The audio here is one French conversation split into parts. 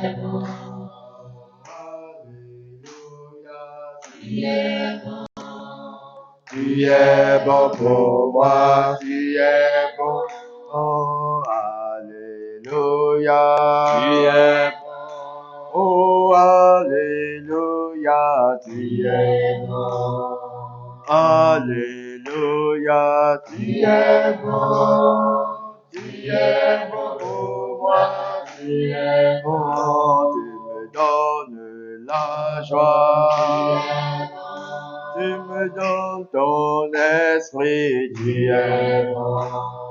Tu es bon pour moi, tu es bon. Oh, Alléluia. Tu es bon. Oh, Alléluia. Tu es bon. Alléluia. Tu es bon. Tu es bon pour moi, tu es bon. Tu me donnes la joie. Tu me donnes ton esprit, tu es bon.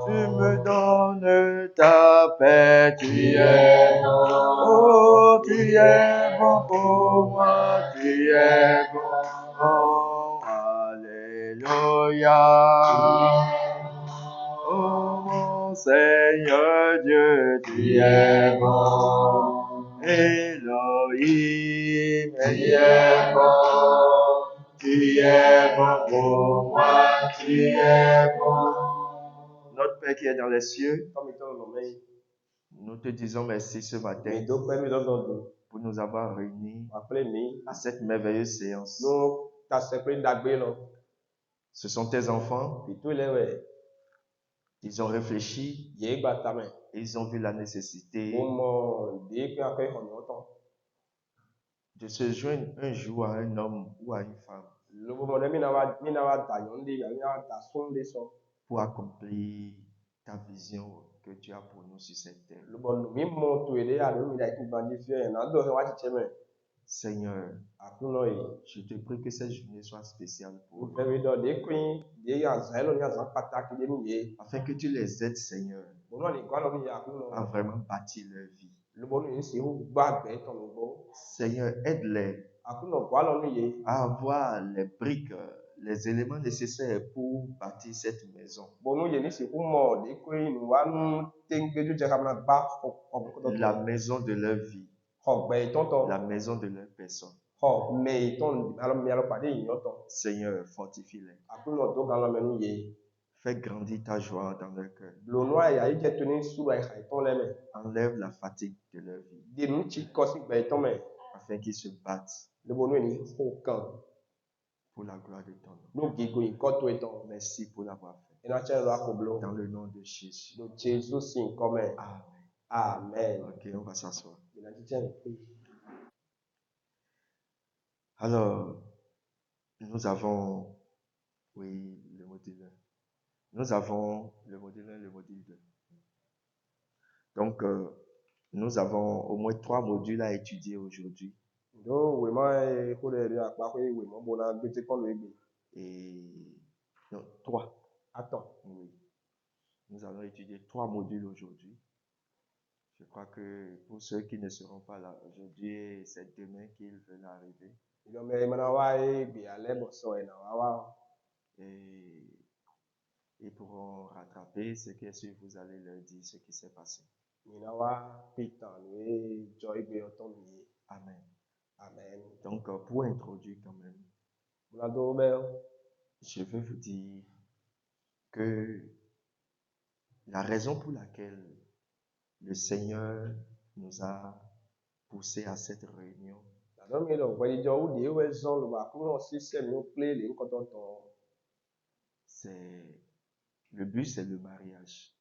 Tu me donnes ta paix, tu es bon. Oh, tu es bon pour moi, tu es bon. Oh, Alléluia. Oh, mon Seigneur Dieu, tu es bon. Elohim, tu es bon. Tu es bon pour moi, tu es bon. Notre Père qui est dans les cieux, nous te disons merci ce matin pour nous avoir réunis à cette merveilleuse séance. Ce sont tes enfants. Ils ont réfléchi et ils ont vu la nécessité de se joindre un jour à un homme ou à une femme pour accomplir ta vision que tu as pour nous sur cette terre. Seigneur, je te prie que cette journée soit spéciale pour eux, afin que tu les aides, Seigneur, à vraiment bâtir leur vie. Seigneur, aide-les à avoir les briques, les éléments nécessaires pour bâtir cette maison. La maison de leur vie, la maison de leur personne. Seigneur, fortifie-les. Fais grandir ta joie dans leur cœur. Enlève la fatigue de leur vie, afin qu'ils se battent pour la gloire de ton nom. Merci pour l'avoir fait. Dans le nom de Jésus. Amen. Amen. Ok, on va s'asseoir. Alors, nous avons, oui, le module 1. Nous avons le module 1, le module 2. Donc, nous avons au moins 3 modules à étudier aujourd'hui. Et non, 3. Oui. Nous allons étudier 3 modules aujourd'hui. Je crois que pour ceux qui ne seront pas là aujourd'hui, c'est demain qu'ils veulent arriver. Et ils pourront rattraper ce que si vous allez leur dire ce qui s'est passé. Amen. Amen. Donc, pour introduire quand même, je veux vous dire que la raison pour laquelle le Seigneur nous a poussés à cette réunion, c'est le but, c'est le mariage.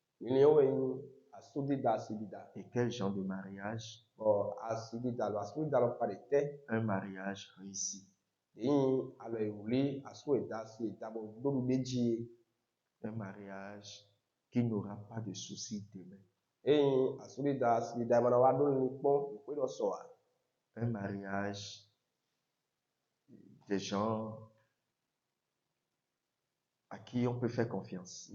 Et quel genre de mariage? Un mariage réussi. Un mariage qui n'aura pas de soucis demain. Un mariage des gens à qui on peut faire confiance.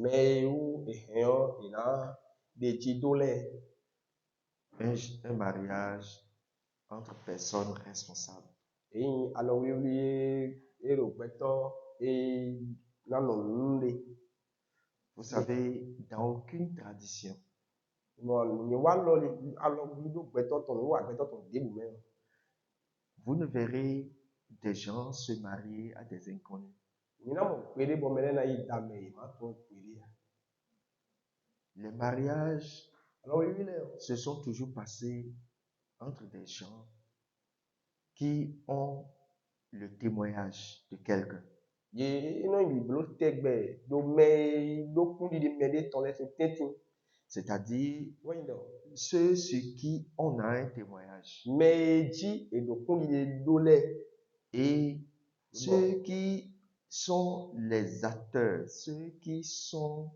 Un mariage entre personnes responsables. Vous savez, dans aucune tradition, vous ne verrez des gens se marier à des inconnus. Les mariages se sont toujours passés entre des gens qui ont le témoignage de quelqu'un. Ye ino biblo tegbe do me do kundi de mede ton les tetin. C'est-à-dire Oui non. ceux sur qui on a un témoignage. Meji et do kundi de dole. Et ceux qui sont les acteurs, ceux qui sont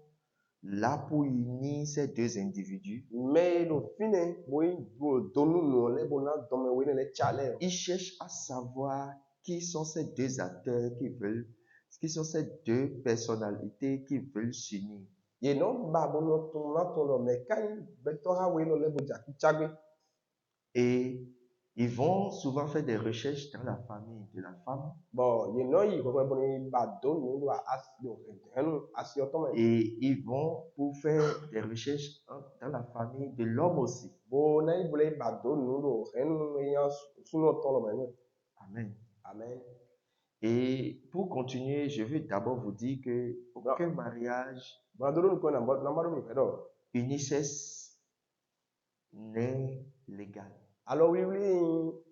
là pour unir ces deux individus, Mais do fine boy do donu no le bona dome we ne le chale. ils cherchent à savoir qui sont ces deux acteurs qui sont ces deux personnalités qui veulent s'unir. Ye no ba bono ton la ton lo me kai beto ha we no le boja ki chagbe. Et ils vont souvent faire des recherches dans la famille de la femme. Bon, ye no yi ko boni ba do no lo asio enu asio to me. Et ils vont pour faire des recherches dans la famille de l'homme aussi. Bo na yi bole ba do no lo enu ya suno to lo me. Amen. Amen. Et pour continuer, je veux d'abord vous dire que aucun mariage Badoro ko na mbaro mi pedo. unisexe n'est légal. Alors oui oui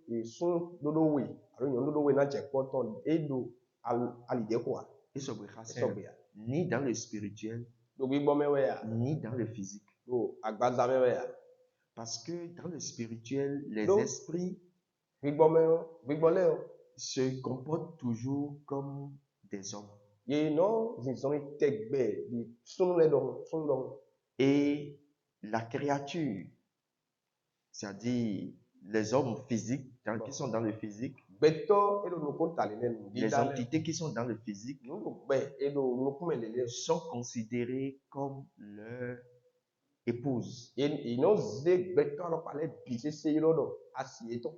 et son dodo we. Alors yon dodo we na che poton edo ali de quoi. Et ce bras ni dans le spirituel, Do bi bo me we ya. ni dans le physique. Do agbaza me we ya. Parce que dans le spirituel, les Donc, esprits Big Boleo. se comportent toujours comme des hommes. Ye no, zizoni tegbe, di sunle dong, sun dong. Et la créature, c'est-à-dire les hommes physiques qui sont dans le physique, Beto, edo no konta lele, les entités qui sont dans le physique no be, edo no kume lele. sont considérées comme leur épouse. Ye no ze beto alo pale bise se yilo do, asi eto.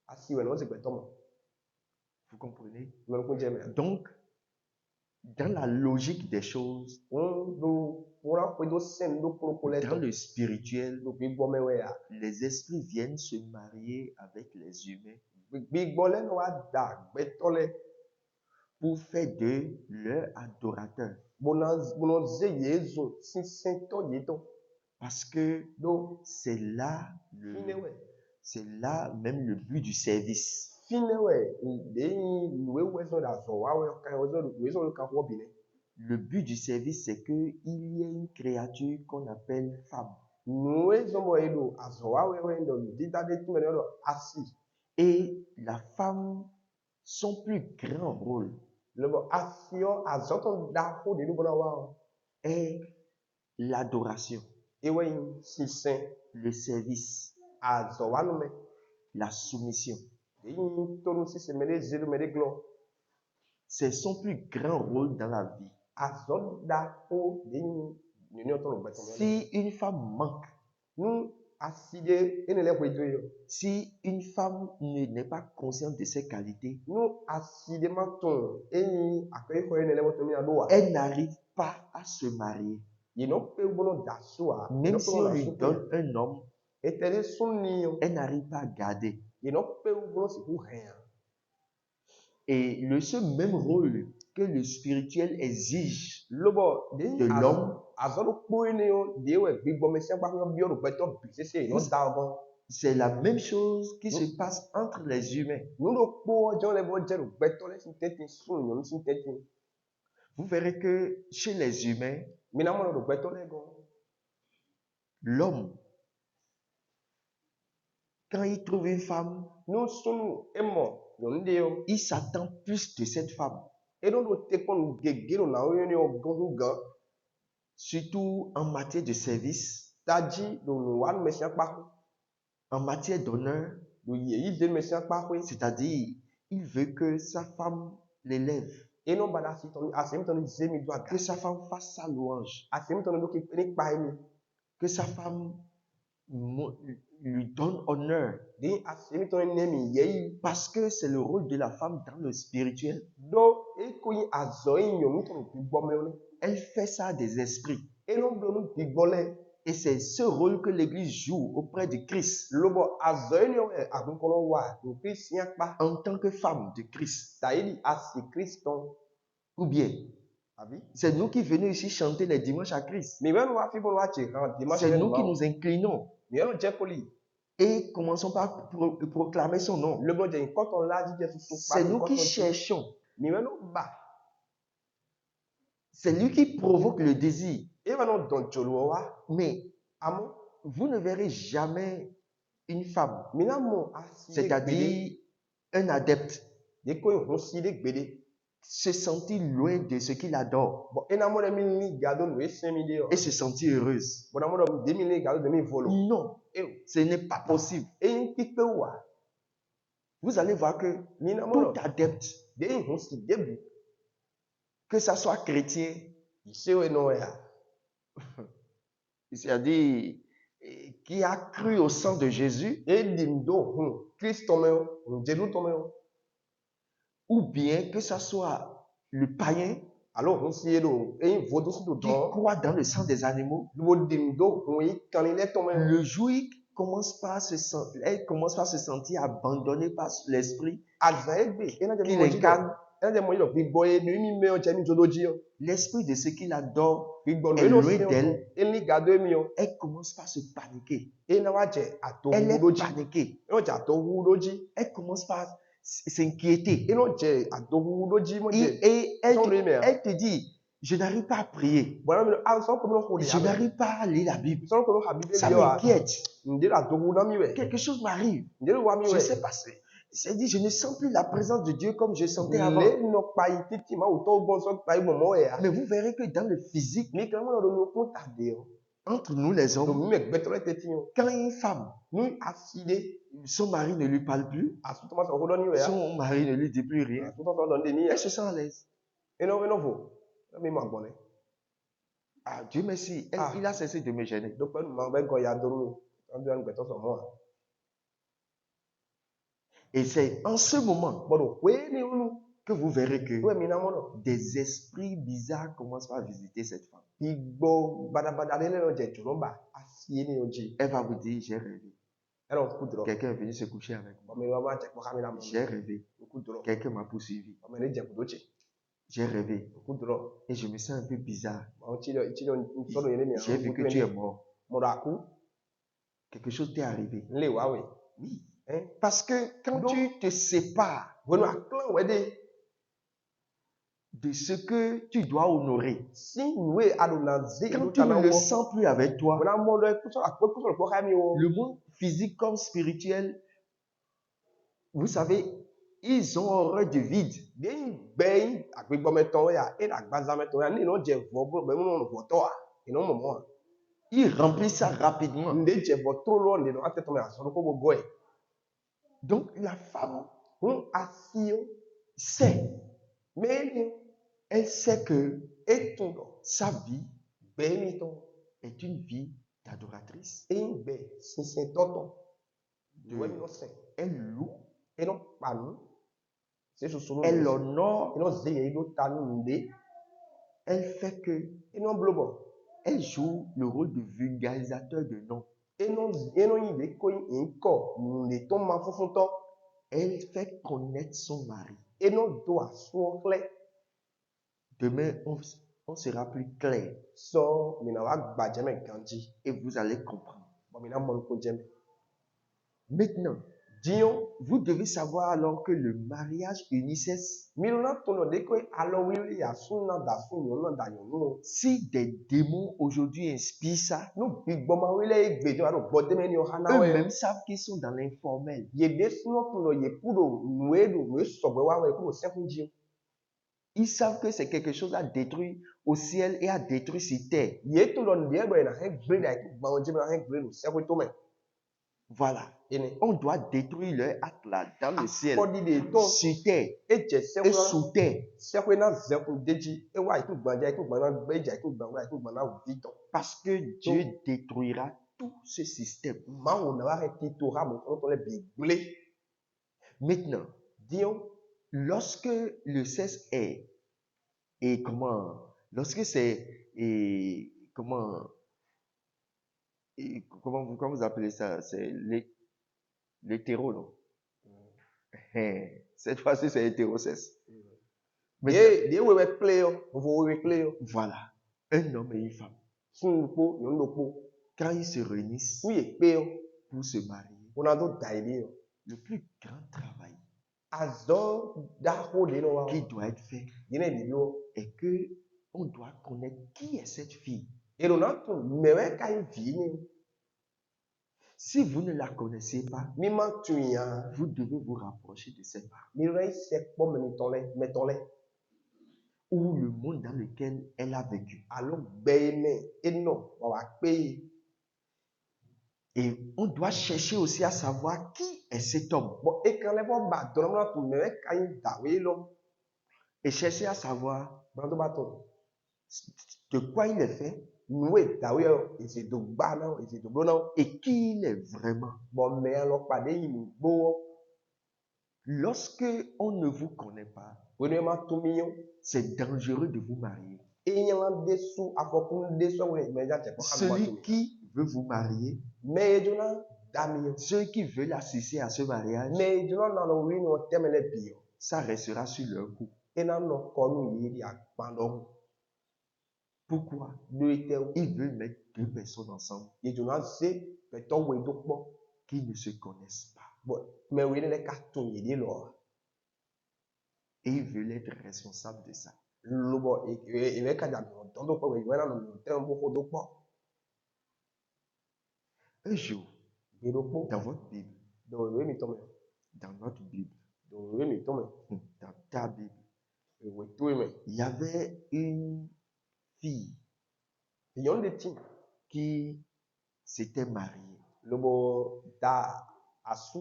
Asi we no ze beto mo. Vous comprenez? No kunje me. Donc, dans la logique des choses, Do pora ko do sen do pro dans koleto. le spirituel, Do big bo me we ya. les esprits viennent se marier avec les humains Big Bole no wa da beto le. pour faire d'eux leur adorateur. Bono ze yezo, sin sento yeto. Parce que Do c'est là, fine we. c'est là même le but du service. Fine we, de we wezo da zo wa we kan wezo kan wo bine. Le but du service, c'est qu'il y ait une créature qu'on appelle femme. Nous sommes edo azo wa we ndo dida de tu me do asi. Et la femme, son plus grand rôle Le bo asio azoton da ko de lu bona wa. est l'adoration, E we si sen le service, azo wa no me. la soumission. De to no si se me de zelu me de glo. C'est son plus grand rôle dans la vie. Azo da ko de ni to no beto me. Si une femme manque, Nous aside ene le kwejo yo. si une femme n'est pas consciente de ses qualités, Nous aside maton eni akoy ko ene le moto mi ado wa. elle n'arrive pas à se marier. Ye no pe bono da so a. Même si on lui donne un homme, Etere sunni yo. elle n'arrive pas à garder. Ye no pe bono si ku hen. Et ce même rôle que le spirituel exige Lobo de l'homme, azoro po ene yo de we gbigbo me se pa ko bi oru pe to bi se no da ogon. c'est la même chose qui se passe entre les humains. Nu lo po ojo le bo je ru pe to le sin tete sun yo sin tete. Vous verrez que chez les humains, Mi na mo ru pe to le go. l'homme, quand il trouve une femme, Nu sunu emo yo nde yo. il s'attend plus de cette femme, E don do te kon gegero na o ni ogun gan. surtout en matière de service, Taji do no wa me se pa ko. en matière d'honneur, Do ye yi de me se pa ko. c'est-à-dire il veut que sa femme l'élève, E no bada si ton asim ton zemi do aga. que sa femme fasse sa louange, Asim ton do ki ni pa ni. que sa femme lui donne honneur, Di asim ton nemi ye parce que c'est le rôle de la femme dans le spirituel. do e ko yi azo yin yo mi ton bi gbo me ni. Elle fait ça des esprits. E no do no bi gbo le. Et c'est ce rôle que l'Église joue auprès de Christ Lobo azo yin yo agun ko lo wa do Christian pa. en tant que femme de Christ. Ta yi asi Christon. Ou bien, Abi. c'est nous qui venons ici chanter les dimanches à Christ. Mi ben wa fi bon wa che kan dimanche. C'est nous qui nous inclinons. Mi no je poli. Et commençons par proclamer son nom. Le bon Dieu, quand on l'a dit, C'est nous qui cherchons. Mais maintenant, bah, C'est lui qui provoque le désir. et maintenant, dans Joloa, Mais amon, vous ne verrez jamais une femme, minamo, c'est-à-dire un adepte, des coins, on s'y des bédés. se sentir loin de ce qu'il adore Bon, et n'amon, les mille gado, nous, 5 millions. et se sentir heureuse. Bon, amon, 2 000 gado, 2 000 volos. Non, ce n'est pas possible. Et une petite peu, Vous allez voir que minamo, tout adepte, des on s'y début. que ça soit chrétien, Ici, ouais, non, ya. c'est-à-dire qui a cru au sang de Jésus, Et dimdo, Christ tombe, Jésus tombe. ou bien que ça soit le païen Alors, on s'y est donc, et il vaut aussi qui dedans. croit dans le sang des animaux, Le dimdo, oui, quand il est tombé. le jour il commence par elle commence par se sentir abandonnée par l'esprit qu'il incarne, l'esprit de ce qu'il adore est loin d'elle. Elle commence par se paniquer. Elle est paniquée. Elle commence par s'inquiéter. Et elle te dit, je n'arrive pas à prier. Je n'arrive pas à lire la Bible. Ça m'inquiète. Quelque chose m'arrive. Je ne sais pas. C'est dit, je ne sens plus la présence de Dieu comme je sentais avant. Mais vous verrez que dans le physique, entre nous les hommes, quand une femme, son mari ne lui parle plus, son mari ne lui dit plus rien, elle se sent à l'aise. Ah, Dieu merci, il a cessé de me gêner. Et c'est en ce moment que vous verrez que des esprits bizarres commencent à visiter cette femme. Elle va vous dire, j'ai rêvé. Quelqu'un est venu se coucher avec moi. J'ai rêvé. Quelqu'un m'a poursuivi. J'ai rêvé. Et je me sens un peu bizarre. J'ai vu que tu es mort. Quelque chose t'est arrivé. Oui. Parce que quand tu te sépares de ce que tu dois honorer, quand tu ne le sens plus avec toi, le monde physique comme spirituel, vous savez, ils ont horreur du vide. Ils remplissent ça rapidement. Donc la femme sait, mais elle sait que sa vie est une vie d'adoratrice. Elle loue, elle honore, elle fait que elle joue le rôle de vulgarisateur de nom. Elle fait connaître son mari. Demain, on sera plus clair. Et vous allez comprendre. Maintenant, vous devez savoir alors que le mariage unissait. Si des démons aujourd'hui inspirent ça, eux-mêmes savent qu'ils sont dans l'informel. Ils savent que c'est quelque chose à détruire au ciel et à détruire sur terre. Voilà. On doit détruire leur acte là dans le ciel, sur terre et sous terre. Parce que Dieu détruira tout ce système. Maintenant, lorsque le sexe est, et comment, lorsque c'est, et comment vous appelez ça? C'est l'hétéro, non? Cette fois-ci, c'est hétérocesse. Voilà. Un homme et une femme. Quand ils se réunissent pour se marier, Unado daily. Le plus grand travail Azo da hode no qui wa. doit être fait Yine bidio. est que on doit connaître qui est cette fille. Eronato mewe kai vini. Si vous ne la connaissez pas, Mi ma tuya. vous devez vous rapprocher de cette femme Mi rei sekpo metole. ou le monde dans lequel elle a vécu. Alo bene eno wa pe. Et on doit chercher aussi à savoir qui est cet homme. Bon ekale bo ba donamna tu mewe kai dawe lo. Et chercher à savoir Brando bato. de quoi il est fait Nuwe dawe yo ese do gba na ese do blo na. et qui il est vraiment. Bon me alo pade yin bo. Lorsque on ne vous connaît pas, Wene ma tumiyo. c'est dangereux de vous marier. Eyan desu afokun desu we meja te ko Celui qui veut vous marier, Mejuna damiyo. ceux qui veulent assister à ce mariage, Mejuna na lo wi no temele biyo. ça restera sur leur cou. Ena no konu yi di akpando. Pourquoi? Do ite Ils veulent mettre deux personnes ensemble Ejuna se peto we do po. qui ne se connaissent pas. Bo me we ne ka tun yi di lo. Et ils veulent être responsables de ça. Lobo e me ka da mi don do po we na no tem bo ko do po. Un jour, Bi do po. dans votre Bible, Do we mi to me. dans notre Bible, Do we mi to me. dans ta Bible, We to me. il y avait une fille Yon de tin. qui s'était mariée. Lobo da asu.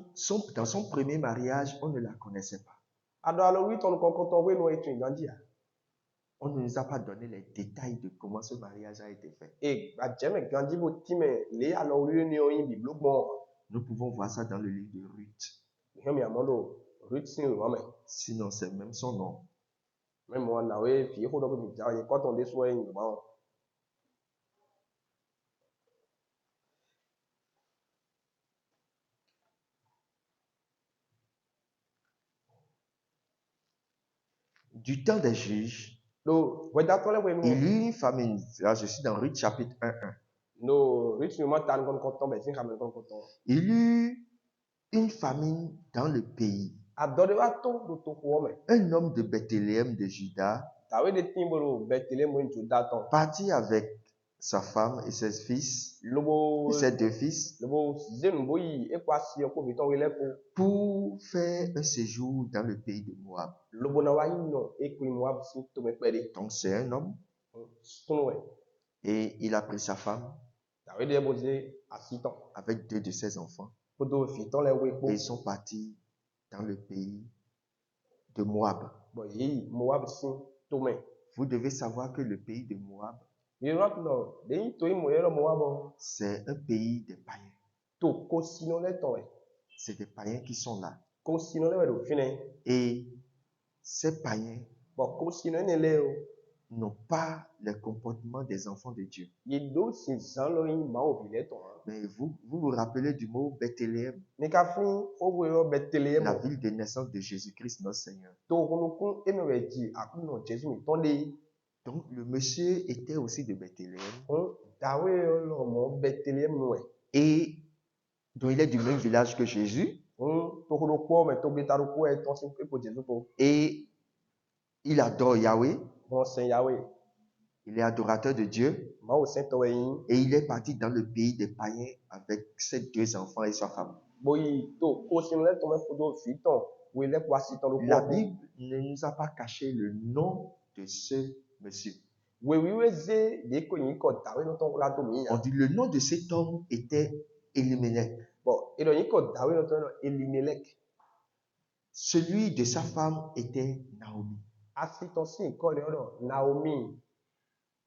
Dans son premier mariage, on ne la connaissait pas. Ado alo wi ton konkoto we no etu ganji ya. On ne nous a pas donné les détails de comment ce mariage a été fait. E ba jeme ganji bo time le alo wi ni oyin biblo gbon. Nous pouvons voir ça dans le livre de Ruth. Hemi amondo Rutin wa me. Sinon, c'est même son nom. Même moi na we fi ho do bi ja ye ko ton de so yin ba. Du temps des juges, Do we da to le we il mi. y eut une famine. Là, je suis dans Ruth chapitre 1. No Rutin ma tan kon ko ton be sin kam kon ko ton. Il y eut une famine dans le pays. Ado de wa to do to ko me. Un homme de Bethléem de Juda Ta we de tin bo betele mo ntu da ton. partit avec sa femme et ses fils Lobo et ses deux fils lobo zenu bo yi e kwa si ko bi ton we le ko. pour faire un séjour dans le pays de Moab. Lobo na wa yin no e ko mo wa si to me pere. Donc c'est un homme Sunu we. et il a pris sa femme Ta we de bo ze asiton. avec deux de ses enfants Podo fi ton le we ko. et ils sont partis dans le pays de Moab. Bon yi Moab sin to me. Vous devez savoir que le pays de Moab, You not know. Then to him we Moab c'est un pays des païens. to ko sino le ton. C'est des païens qui sont là. Ko sino le we do fine. Et ces païens Bon ko sino ne le o. n'ont pas le comportement des enfants de Dieu. Ye do sin san lo yin ma o bi le ton. Mais vous vous rappelez du mot Bethléem, Ni ka fin o we o Bethlehem. la ville de naissance de Jésus-Christ notre Seigneur. To hunu kun e me we ji akuno Jesu mi ton de. Donc le monsieur était aussi de Bethléem On dawe lo mo Bethlehem no e. et donc il est du même village que Jésus On to hunu ko me to beta ro ko e ton sin ko Jesu ko. et il adore Yahweh, Bon Saint Yahweh. il est adorateur de Dieu Ma o Saint to yin. et il est parti dans le pays des païens avec ses deux enfants et sa femme. Boyi to ko sino le ton me podo fi ton. We le kwa si ton lo La ko. Bible ne nous a pas caché le nom de ce monsieur. We ze de ko yin ko dawe no ton la to mi On ya. dit le nom de cet homme était Elimelech. Bon, e do yin ko dawe no ton Elimelech. Celui de sa femme était Naomi. Asiton si ko le do Naomi.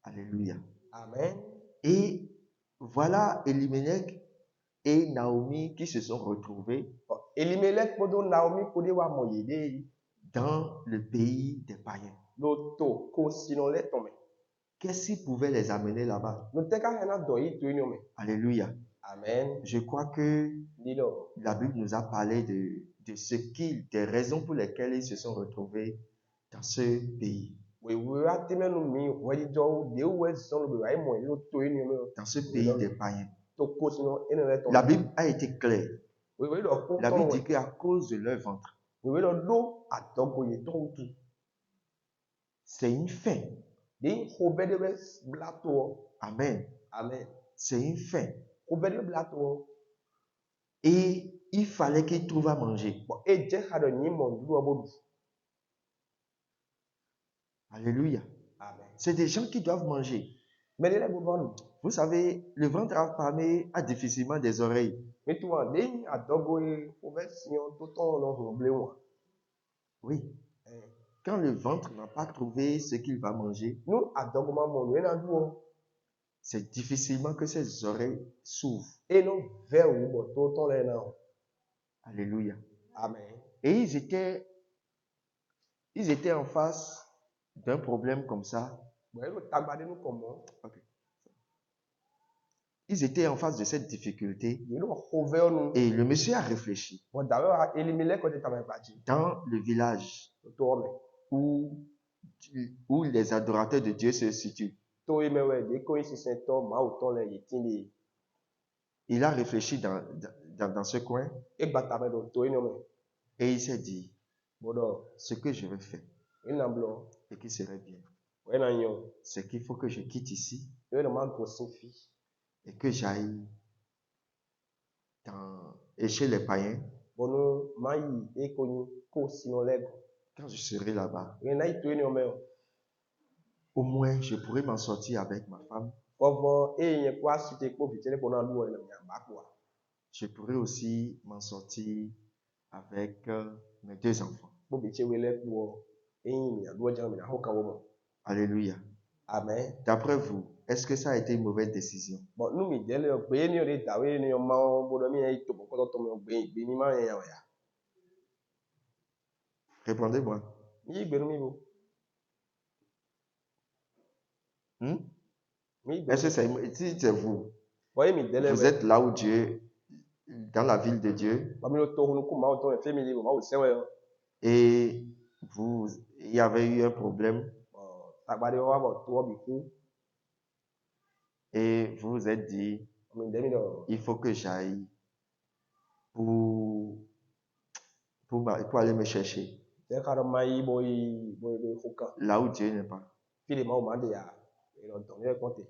Alléluia. Amen. Et voilà Elimelech et Naomi qui se sont retrouvés Bon, Elimelech podo Naomi pode wa moyede dans le pays des païens. lo to ko sino le ton me. Qu'est-ce qui pouvait les amener là-bas? No te ka hena do yi to yin me. Alléluia. Amen. Je crois que Dido. la Bible nous a parlé de ce des raisons pour lesquelles ils se sont retrouvés dans ce pays. We atime no mi we di jo de we son lo be wa mo lo to yin me. Dans ce pays des païens. To ko sino ene le ton. La Bible a été claire. We we do ko La ton Bible we. dit qu'à cause de leur ventre, We we do adogo ye ton tu. c'est une fin. Ding hobede be blato. Amen. Amen. C'est une fin. Hobede blato. Et il fallait qu'ils trouvent à manger. Bon e je ha do nyi mo du obodu. Alléluia. Amen. C'est des gens qui doivent manger. Mais les gouvernements, Vous savez, le ventre affamé a difficilement des oreilles. mais tu vois, ding adogo ye obesion to ton no hoble wa. Oui. Quand le ventre n'a pas trouvé ce qu'il va manger, Nous adogo ma mo we na duo. c'est difficilement que ses oreilles s'ouvrent. Et non vers ou bo to ton le na. Alléluia. Amen. Et ils étaient en face d'un problème comme ça. Bon, nous tagbade nous comment? Ok. Ils étaient en face de cette difficulté Nous hover nous. et le monsieur a réfléchi. Bon d'ailleurs éliminer quand tu t'as bâti. Dans le village To me. où les adorateurs de Dieu se situent, To me we de ko isi sen to ma o ton le yitindi. il a réfléchi dans ce coin E gbata me do to ino me. et il s'est dit, Bodo, ce que je vais faire ina blo. et qui serait bien, We na nyo. c'est qu'il faut que je quitte ici We na ma go sinfi. et que j'aille et chez les païens. Bono mai e ko ni ko sino lego. Quand je serai là-bas, We na to ino me. au moins je pourrai m'en sortir avec ma femme. Vovo e yen kwa site ko bitele ko na duo ina nya ba kwa. Je pourrai aussi m'en sortir avec mes 2 enfants. Bo biche we le duo. E yin mi aduo jan mi na ho ka wo mo. Alléluia. Amen. D'après vous, est-ce que ça a été une mauvaise décision? Bon, nous mi dele gbe ni o de dawe ni o ma o bodo mi e to ko to mi gbe mi ma yen ya. Répondez-moi. Mi gbe mi bo. Mi gbe. Est-ce que si c'est vous, Boy mi dele vous êtes là où Dieu, dans la ville de Dieu, ba mi lo to hunu ku ma o to e family bo ma o se we yo. et il y avait eu un problème Tagbade wa bo to o bi ku. et vous vous êtes dit, Mi de mi do. il faut que j'aille pour aller me chercher Te ka do mai boy hoka. là où Dieu n'est pas. Fili ma o ma de ya. E lo ton ye konte.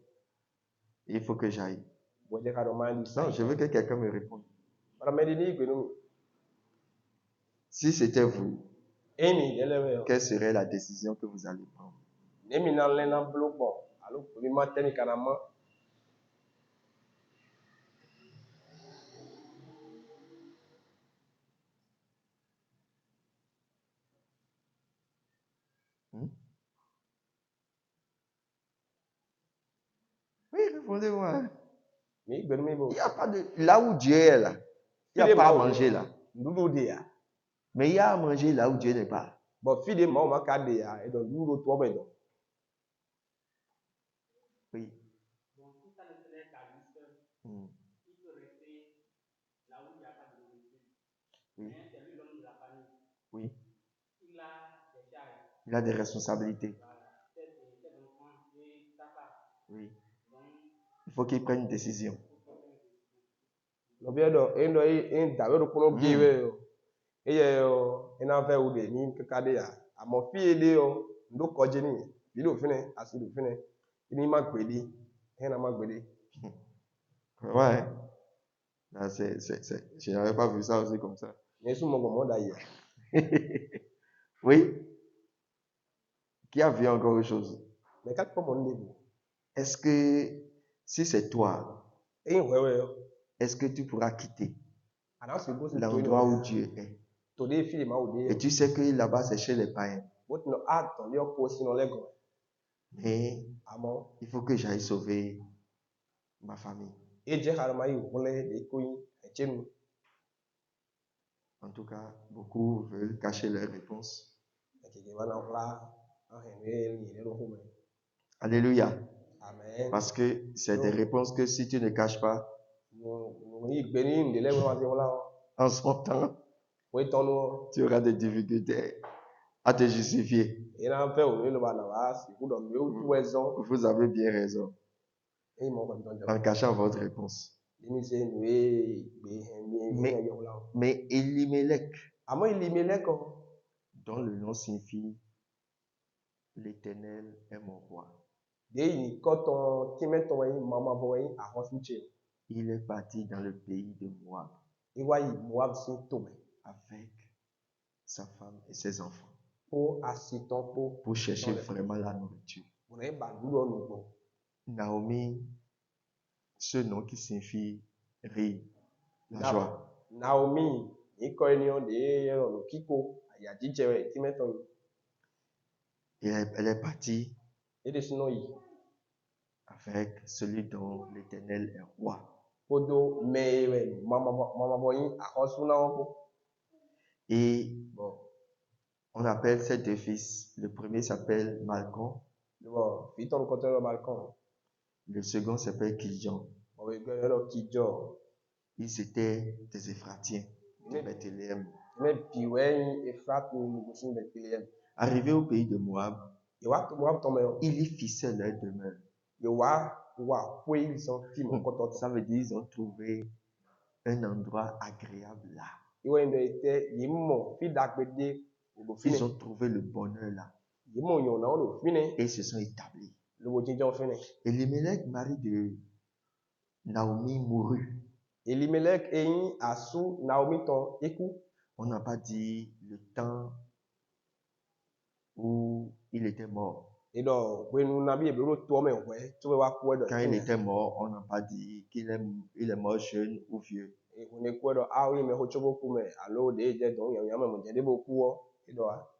Il faut que j'aille. Boy te ka do mai ni Non, je veux que quelqu'un me réponde. Para me ni gbe no. Si c'était vous, Emi dele we. quelle serait la décision que vous allez prendre? Emi na le na blo bon. Alo mi ma teni kana ma. Oui, répondez-moi. Mi gbe mi bo. Il n'y a pas de... Là où Dieu est là, il n'y a pas à manger là. Dudu de ya. Mais il y a à manger là où Dieu n'est pas. Bon, fille de ma ma ka de ya. E do duro to be do. Oui. Donc, si ça ne tenait qu'à lui seul, il peut rester là où il n'y a pas de nourriture. Oui. Mais c'est lui l'homme de la famille. Oui. Il a des charges. Il a des responsabilités. Voilà. Ses enfants et sa femme. Oui. Donc, il faut qu'il prenne une décision. No be do endo e da we do kono bi we yo. E ye yo e na fe u de ni kaka de ya. Amo fi de yo ndo koje ni. Bi do fine asi do fine. Ni ma gbede. E na ma gbede. Ouais. Là, je n'avais pas vu ça aussi comme ça. Yesu mo mo da ya. Oui. Qui a vu encore autre chose? Mais quand pas mon niveau. Est-ce que si c'est toi, E we we yo. est-ce que tu pourras quitter Ana se go se l'endroit où Dieu est? To de fili ma o de. Et tu sais que là-bas, c'est chez les païens. What no act on your post no lego. Mais Amo il faut que j'aille sauver ma famille. e je ha ma yi wole de ko yin e chenu. En tout cas, beaucoup veulent cacher leurs réponses. Alléluia. Amen. Parce que c'est des réponses que si tu ne caches pas, en son temps, tu auras des difficultés à te justifier. Vous avez bien raison en cachant votre réponse. Ini se nue be hen Mais- ni yo la. Mais Elimelech, Amo Elimelech o. dont le nom signifie l'Éternel est mon roi, De yi koton timeton yi mama bo yi ahosuche. il est parti dans le pays de Moab Iwa yi Moab si tome. avec sa femme et ses enfants Po asiton po. pour chercher vraiment la nourriture. On est balulo nubo. Naomi, ce nom qui signifie rire, la joie. Naomi, ni ko eni on de no kiko aya jije timeton yi. Et elle est partie Ede sino yi. avec celui dont l'Éternel est roi. Podo mewe mama bo yi ahosuna po. Et Bon. on appelle ces deux fils. Le premier s'appelle Malcolm, Bon, fiton kote le balcon. le second s'appelle Kiljon. Bon, we gwe lo kijo. Ils étaient des Éphratiens de Mais- Bethléem. Mais piwen Efrat ou Gosin Bethléem. Arrivés au pays de Moab, Yo wa to Moab tombe yo. ils y fixaient leur demeure. Yo wa kwe ils sont tim kototo. Ça veut dire qu'ils ont trouvé un endroit agréable là. Yo endo ete yimo fi dagbede lo fine. Ils ont trouvé le bonheur là. Yimo yo na lo fine. Et ils se sont établis. Lo bo jinjo fine. Elimelech, mari de Naomi, mourut. Elimelech eyin asu Naomi ton eku. On n'a pas dit le temps où il était mort. Et donc, we nu na bi e lo to me we, to we wa ku edo. Quand il était mort, on n'a pas dit qu'il est mort jeune ou vieux. E ku ne ku edo a ori me ho chobo ku me alo de je don yan yan me je de bo ku o. Edo a.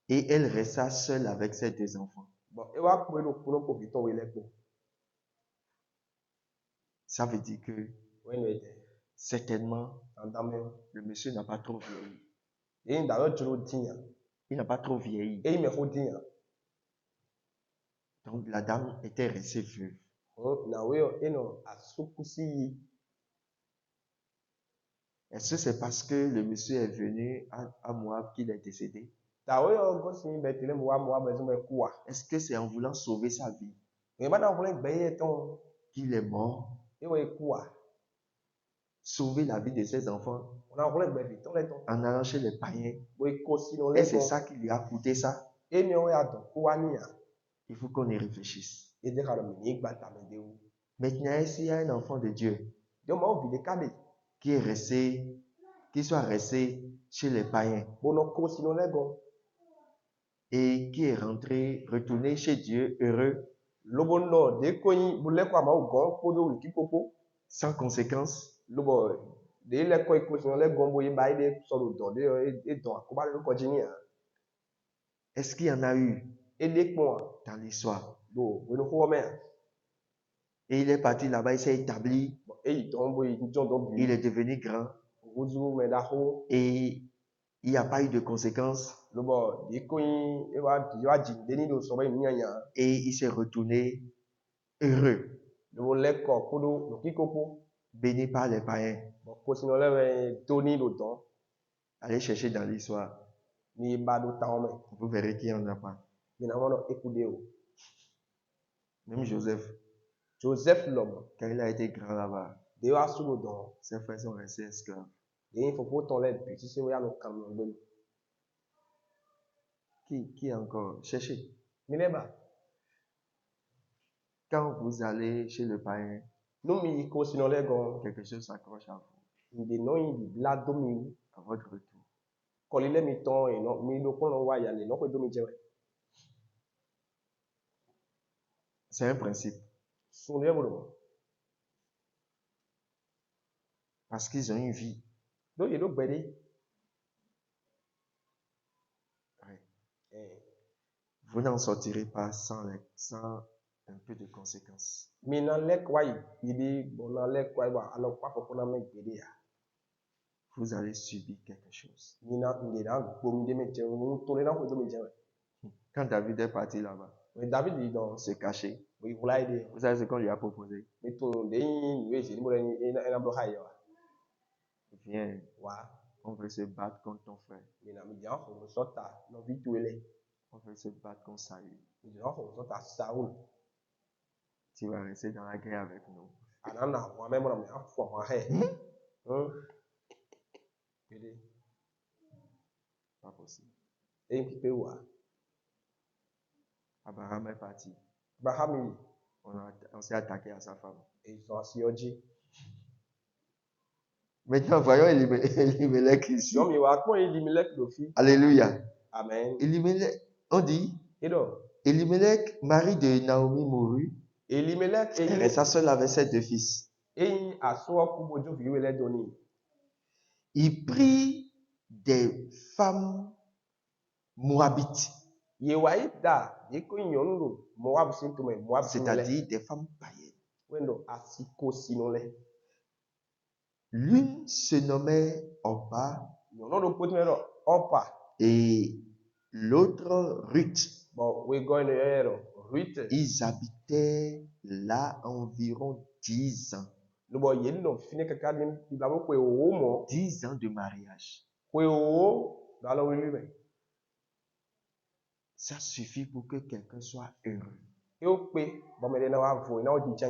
Et elle resta seule avec ses deux enfants. Bon, e wa ku edo ku no po fiton we le po. Ça veut dire que We nu ete. certainement, Andame. le monsieur n'a pas trop vieilli. Eyin da yo juro tinya. Il n'a pas trop vieilli. Eyin me ho tinya. Donc la dame était restée veuve. Na we yo eno asukusi yi. Est-ce que c'est parce que le monsieur est venu à Moab qu'il est décédé? Ta we yo Gosin Bethléem wa mo abezu me ku a. Est-ce que c'est en voulant sauver sa vie E ba na vole gbe ye ton. qu'il est mort? E we ku a. Sauver la vie de ses enfants On a vole gbe fiton le ton. en allant chez les païens? We ko si no Et le c'est ton. ça qui lui a coûté ça? E mi o ya don ku wa ni a. Il faut qu'on y réfléchisse. E de ka lo mi ni gba ta me de o. Maintenant, s'il y a un enfant de Dieu Yo ma o bi de kade. qui soit resté chez les païens Bo no ko si no le gon. et qui est retourné chez Dieu heureux, Lobo no de ko yin bu le ko ma o gon ko do ki koko. sans conséquence, Lobo de le ko iko si no le gon bo yin ba ide so lo don de e don akoba le ko jini a. est-ce qu'il y en a eu E de pon a. dans l'histoire? Bo we no ko me a. Et il est parti là-bas, il s'est établi, Bon, e yi don bo yi jon don bi. il est devenu grand Wuzu me da ho. et il n'y a pas eu de conséquences Lobo de ko yin e wa jin de ni do so ba yin yan yan. et il s'est retourné heureux, Lobo le ko ko do lo ki koko. béni par les païens. Bon, ko si no le we to ni do don. Allez chercher dans l'histoire, Ni ba do ta o me. vous verrez qu'il n'y en a pas. Mi na wono ekude o. Même Joseph, Joseph l'homme. quand il a été grand là-bas, De wa su no don. ses frères sont restés esclaves. De yin fo ton le bi si se we ya no kan no gbe. Qui encore? Cherchez. Mi ne ba. Quand vous allez chez le païen, No mi ko si no le gon. quelque chose s'accroche à vous, Nde no yin bi bla do mi. à votre retour. Ko le mi ton e no mi do ko no wa ya le no ko do mi je we. C'est un principe. Sun le bo. Parce qu'ils ont une vie. Do ye do gbe de. Ouais. Eh. Vous n'en sortirez pas sans un peu de conséquences. Mi na le kwa yi bi de bo na le kwa wa alo pa ko na me gbe de ya. Vous allez subir quelque chose. Mi na nde na gbo mi de me je o to le na ko do mi je we. Quand David est parti là-bas, Mais David dit dans se cacher, oui voilà idée. vous savez ce qu'on lui a proposé? Mais tout de yin we je ni mo le ni na blo ha yo. Viens, Wa. on veut se battre contre ton frère. Mi na mi jan ho so ta no vi tu ele. On veut se battre contre Saül. Mi jan ho so ta Saul. Tu vas rester dans la guerre avec nous. Anana, moi-même, on a foi, moi, hey. Pas possible. Et un petit peu, ouais. Abraham est parti. Abraham, On s'est attaqué à sa femme. ils sont assis au Dieu. Maintenant, voyons Elimelech ici. Donc, il va quoi, Elimelech, le fils? Alléluia. Amen. Elimelech, on dit, Et donc, Elimelech, mari de Naomi, mourut. Elimelech, Elle resta seule avec ses 2 fils. et à soi, pour Dieu, il va donner. Il prit des femmes moabites, Yewaïda, Yekoyondo, Moab Sintume, Moab c'est-à-dire des femmes païennes. Wendo, Asiko Sinole. L'une se nommait Orpa Yono Potmero, Opa. et l'autre Ruth. Bon, we go in the air, Ruth. Ils habitaient là environ 10 ans. Le boy, il y a fini que quand il va vous 10 ans de mariage. dans le lui. Ça suffit pour que quelqu'un soit heureux. Et au pays, bon, mais là, on va vous dire,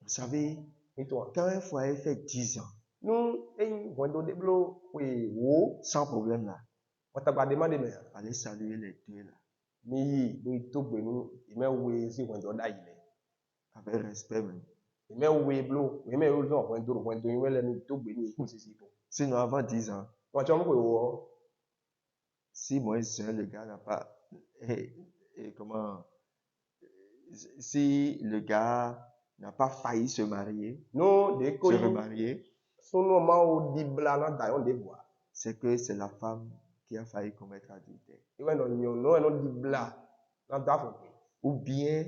Vous savez, et toi, quand un foyer fait 10 ans, nous, et on doit débloquer, oui, sans problème là, on t'a pas demandé, mais, allez saluer les 2 là, nous, tout, nous, il m'a oué, si on doit d'ailleurs. avec respect même. Il m'a oué, bleu, il m'a oué, il m'a oué, tout, Sinon, avant 10 ans, moi, tu vois, si moi, le gars n'a pas, comment, si le gars n'a pas failli se marier, non, des se remarier, son nom dit blanc dans des voix. c'est que c'est la femme qui a failli commettre adultère. Et ouais, non, dit blanc dans ta Ou bien,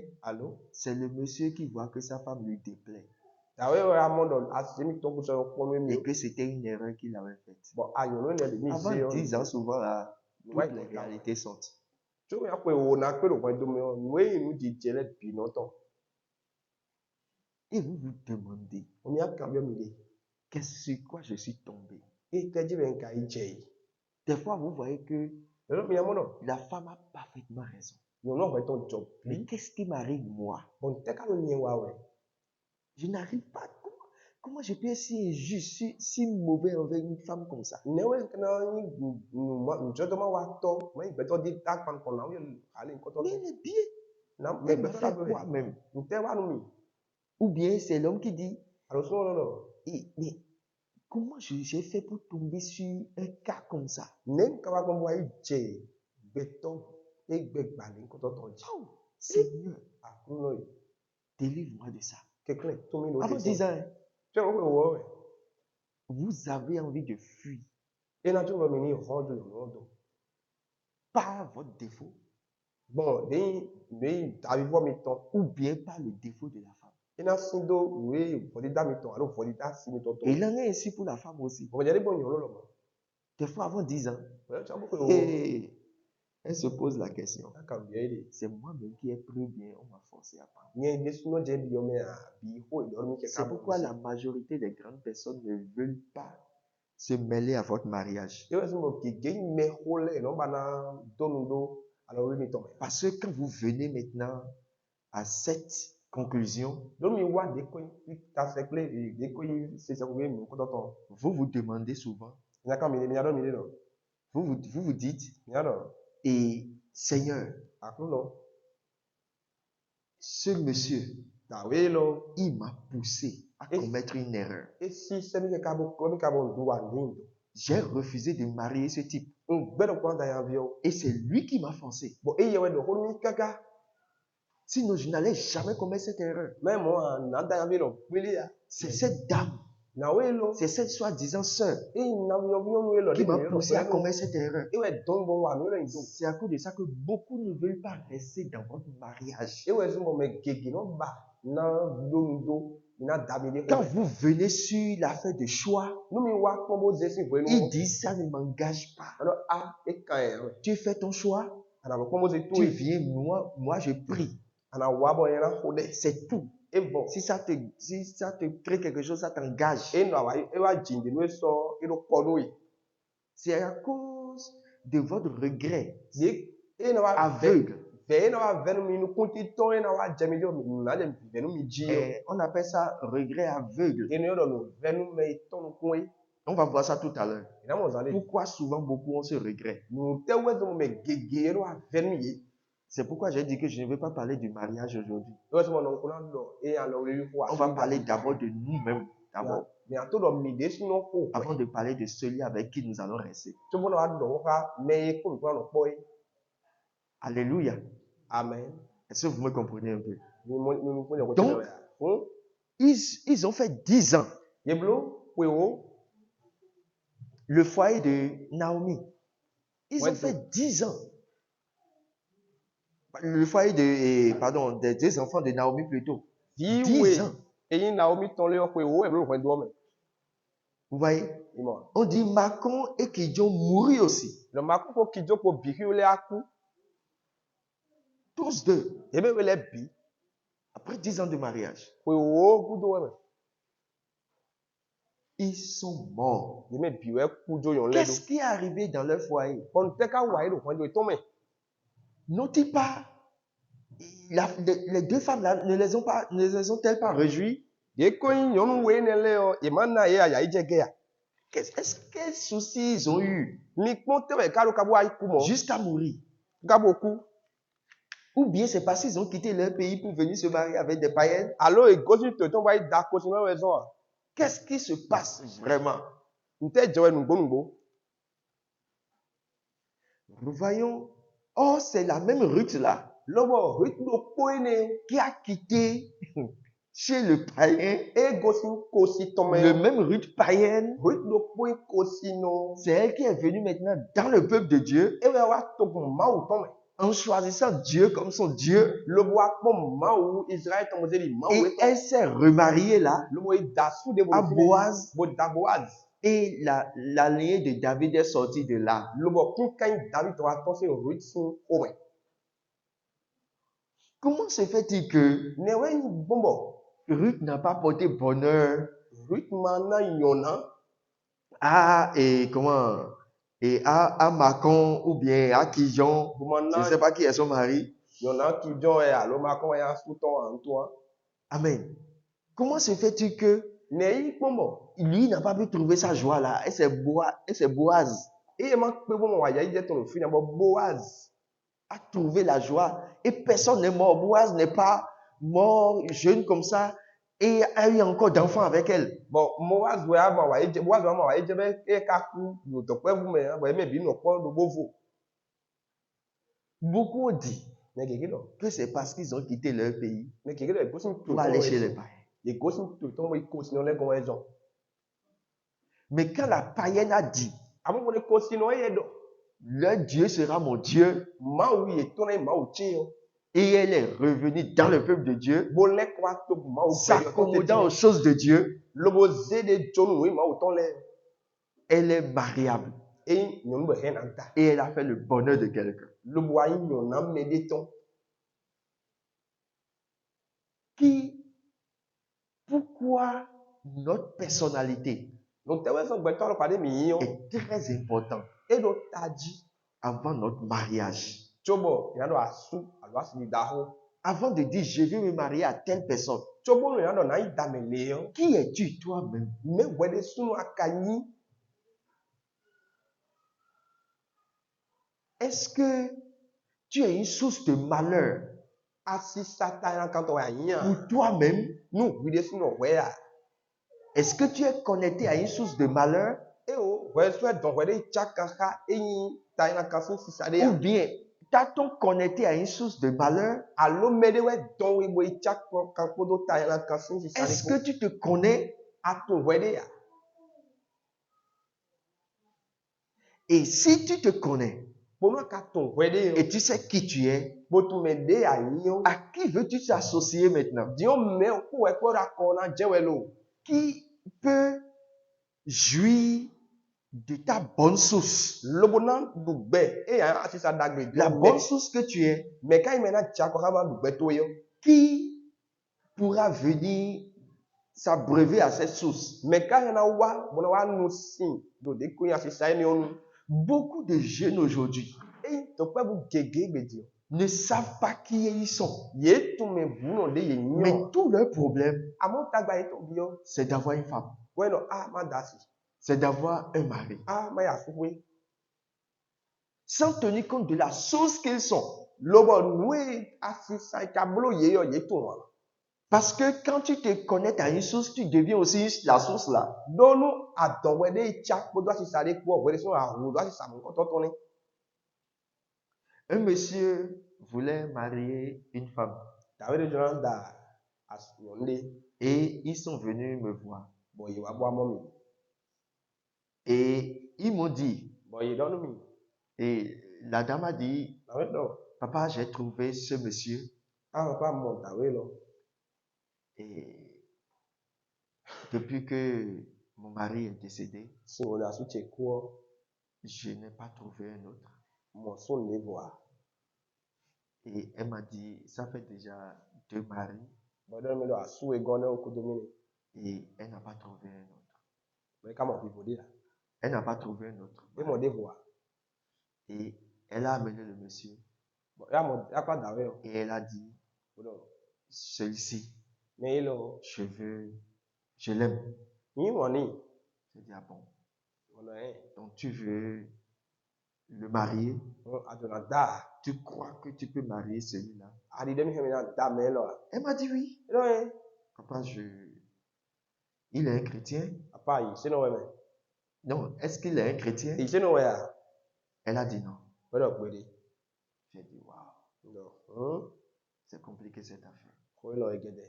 c'est le monsieur qui voit que sa femme lui déplaît. Et que c'était une erreur qu'il avait faite. Bon, avant 10 ans, souvent, là, toutes les réalités sont. Et vous vous demandez, sur quoi je suis tombé? Des fois, vous voyez que la femme a parfaitement raison. Mais qu'est-ce qui m'arrive moi? Je n'arrive pas. Comment je peux être si injuste, si mauvais envers une femme comme ça? Mais elle est bien. Elle me fait quoi même? Ou bien c'est l'homme qui dit, mais comment j'ai fait pour tomber sur un cas comme ça? Seigneur, délivre-moi de ça. Avant 10 ans, vous avez envie de fuir. Par votre défaut. Bon, ou bien par le défaut de la femme. Il en est ainsi pour la femme aussi. Des fois, avant 10 ans, elle se pose la question. C'est moi-même qui ai pris bien, on m'a forcé à prendre. C'est pourquoi la majorité des grandes personnes ne veulent pas se mêler à votre mariage. Parce que quand vous venez maintenant à cette conclusion, vous vous demandez souvent, vous vous dites, et Seigneur, ce monsieur, il m'a poussé à commettre une erreur. J'ai refusé de marier ce type. Et c'est lui qui m'a forcé. Sinon, je n'allais jamais commettre cette erreur. C'est cette dame, c'est cette soi-disant sœur qui m'a poussé à commettre cette erreur. C'est à cause de ça que beaucoup ne veulent pas rester dans votre mariage. Quand vous venez sur l'affaire de choix, ils disent ça ne m'engage pas. Tu fais ton choix, tu viens, moi je prie. C'est tout. Et bon, si ça te crée quelque chose, ça t'engage. C'est à cause de votre regret aveugle On appelle ça regret aveugle. On va voir ça tout à l'heure. Pourquoi souvent beaucoup ont ce regret? C'est pourquoi j'ai dit que je ne veux pas parler du mariage aujourd'hui. On va parler d'abord de nous-mêmes. D'abord. Avant de parler de celui avec qui nous allons rester. Alléluia. Amen. Est-ce que vous me comprenez un peu? Donc, ils ont fait 10 ans. Le foyer de Naomi. Ils ont fait 10 ans. Le foyer des 2 enfants de Naomi plutôt. 10 ans. Vous voyez? On dit Makon et Kidjon mourut aussi. Tous deux. Après 10 ans de mariage. Ils sont morts. Qu'est-ce qui est arrivé dans leur foyer? N'ont-ils pas, les deux femmes là, ne les ont-elles pas réjouies? Quel souci ils ont eu jusqu'à mourir? Ou bien c'est parce qu'ils ont quitté leur pays pour venir se marier avec des païennes? Qu'est-ce qui se passe vraiment? Nous voyons, c'est la même Ruth là qui a quitté chez le païen, le même Ruth païenne. C'est elle qui est venue maintenant dans le peuple de Dieu en choisissant Dieu comme son Dieu. Et elle s'est remariée là à Boaz. Et la lignée de David est sortie de là. Comment se fait-il que Ruth n'a pas porté bonheur à Makon ou bien à Kidjon? Je ne sais pas qui est son mari. Amen. Comment se fait-il que lui n'a pas pu trouver sa joie là? Et c'est Boaz a trouvé la joie. Et personne n'est mort. Boaz n'est pas mort jeune comme ça et a eu encore d'enfants avec elle. Beaucoup ont dit que c'est parce qu'ils ont quitté leur pays pour aller chez les païens. Mais quand la païenne a dit, leur Dieu sera mon Dieu, et elle est revenue dans le peuple de Dieu, s'accommodant aux choses de Dieu, elle est mariable. Et elle a fait le bonheur de quelqu'un. Pourquoi notre personnalité est très importante avant notre mariage. Avant de dire je vais me marier à telle personne, qui es-tu toi-même? Est-ce que tu es une source de malheur pour toi-même? Est-ce que tu es connecté à une source de malheur? Ou bien t'as-t-on connecté à une source de malheur? Est-ce que tu te connais? Et si tu te connais et tu sais qui tu es, à qui veux-tu t'associer maintenant? Qui peut jouir de ta bonne source? La bonne source que tu es, qui pourra venir s'abreuver à cette source? Beaucoup de jeunes aujourd'hui ne savent pas qui ils sont. Ye tu me vuno de ye Mais nyo. tout leur problème, Amo tagba ito bio. c'est d'avoir une femme. Bueno ma dasi. C'est d'avoir un mari. Ma ya fukwe. Sans tenir compte de la chose qu'ils sont. Lobo nwe asisa kablo ye yo ye tu wa. Parce que quand tu te connectes à une source, tu deviens aussi la source là. Donu adowede cha podo asisa de po wede so awu do asisa mo to to ni. Un monsieur voulait marier une femme. Dawede jonan da asyonde Et ils sont venus me voir. bo ye wa bo amomi. Et ils m'ont dit, Bo ye donu mi. et la dame a dit, Dawe do. papa, j'ai trouvé ce monsieur. Papa mo dawe lo. Et depuis que mon mari est décédé, Si on a soutien ko je n'ai pas trouvé un autre. mo son le voir. Et elle m'a dit, ça fait déjà 2 maris Bo don mi do asu e gone o kudomini. et elle n'a pas trouvé un autre. Bo ka mo fi bodi la. Elle n'a pas trouvé un autre. E mo de voir. Et elle a amené le monsieur Bo ya mo ya pa dawe o. et elle a dit, Bo do. celui-ci, Me lo je l'aime. ni woni. J'ai dit, ah bon, Ono donc tu veux le marier? adona da. Tu crois que tu peux marier celui-là? Adi dem hemi na da me lo. Elle m'a dit oui. Lo Papa, il est un chrétien? Papa yi se no we me. Non, est-ce qu'il est un chrétien? Yi se no we ya. Elle a dit non. Bo do pede. J'ai dit, waouh, No. c'est compliqué cette affaire. Ko lo egede.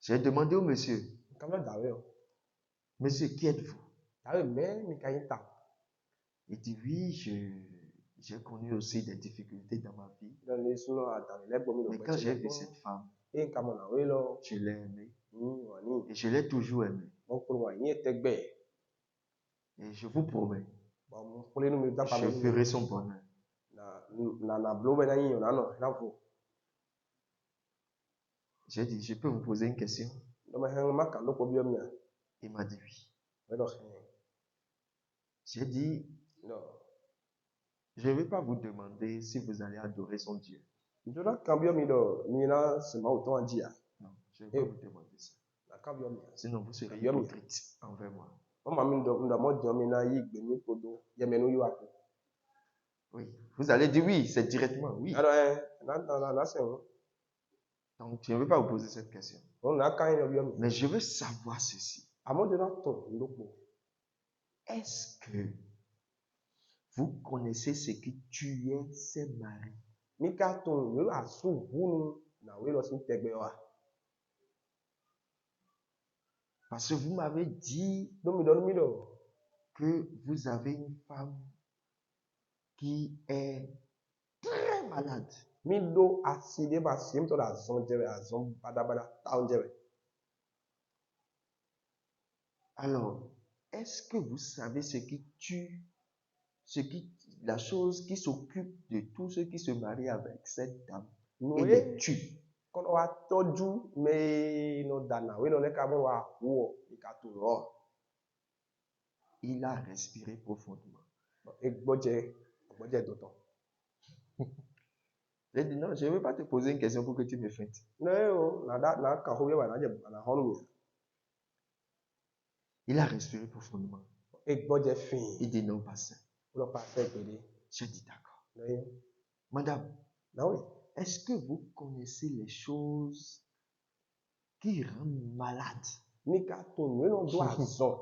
J'ai demandé au monsieur, Kam na dawe o. monsieur, qui êtes-vous? Dawe me mi ka yin ta. Il dit, oui, j'ai connu aussi des difficultés dans ma vie. Don le suno adawe le gbo mi lo Mais pe. quand j'ai vu cette femme, E ka mo na we lo. je l'ai aimée. Ni woni. Et je l'ai toujours aimée. Mo ko wa yin tegbe. Et je vous promets, Bo mo ko le no mi da pa je me. ferai son bonheur. Na blow be na yin yo na no. Na fu. J'ai dit, je peux vous poser une question? Do me hen ma ka lo ko bi o mi a. Il m'a dit oui. We do J'ai dit, no. je ne vais pas vous demander si vous allez adorer son Dieu. Jona kambio mi do mi na se ma uto anji a. Non, je ne vais pas vous demander ça. Na kambio mi. Sinon, vous serez Bien, bien. hypocrite envers moi. O ma mi do mo do mi na yi gbe mi kodo. Ye me no yu apo. Oui. Vous allez dire oui, c'est directement oui. Ado na se o. Donc, je ne vais pas vous poser cette question. O na kan yin bio mi. Mais je veux savoir ceci. Amo jona to ndopo. Est-ce que vous connaissez ce que tu es, ses maris? Mi ka to we asu hunu na we lo sin tegbe wa. Parce que vous m'avez dit Do mi do mi do. que vous avez une femme qui est très malade. Mi do aside ba sim to da zon jere azon bada ta on jere. Alors, est-ce que vous savez la chose qui s'occupe de tous ceux qui se marient avec cette dame et les tue? Kono wa toju me no dana we no le ka mo wa hu mi ka to ro. Il a respiré profondément. Egboje doton. J'ai dit non, je ne vais pas te poser une question pour que tu me feintes. No na ka ho ye wa na je na honu mi. Il a respiré profondément. Egboje fin. Il dit non, pas ça. Lo pa se pede. J'ai dit d'accord. No Madame, na we. est-ce que vous connaissez les choses qui rendent malade Mi ka to we no do azon.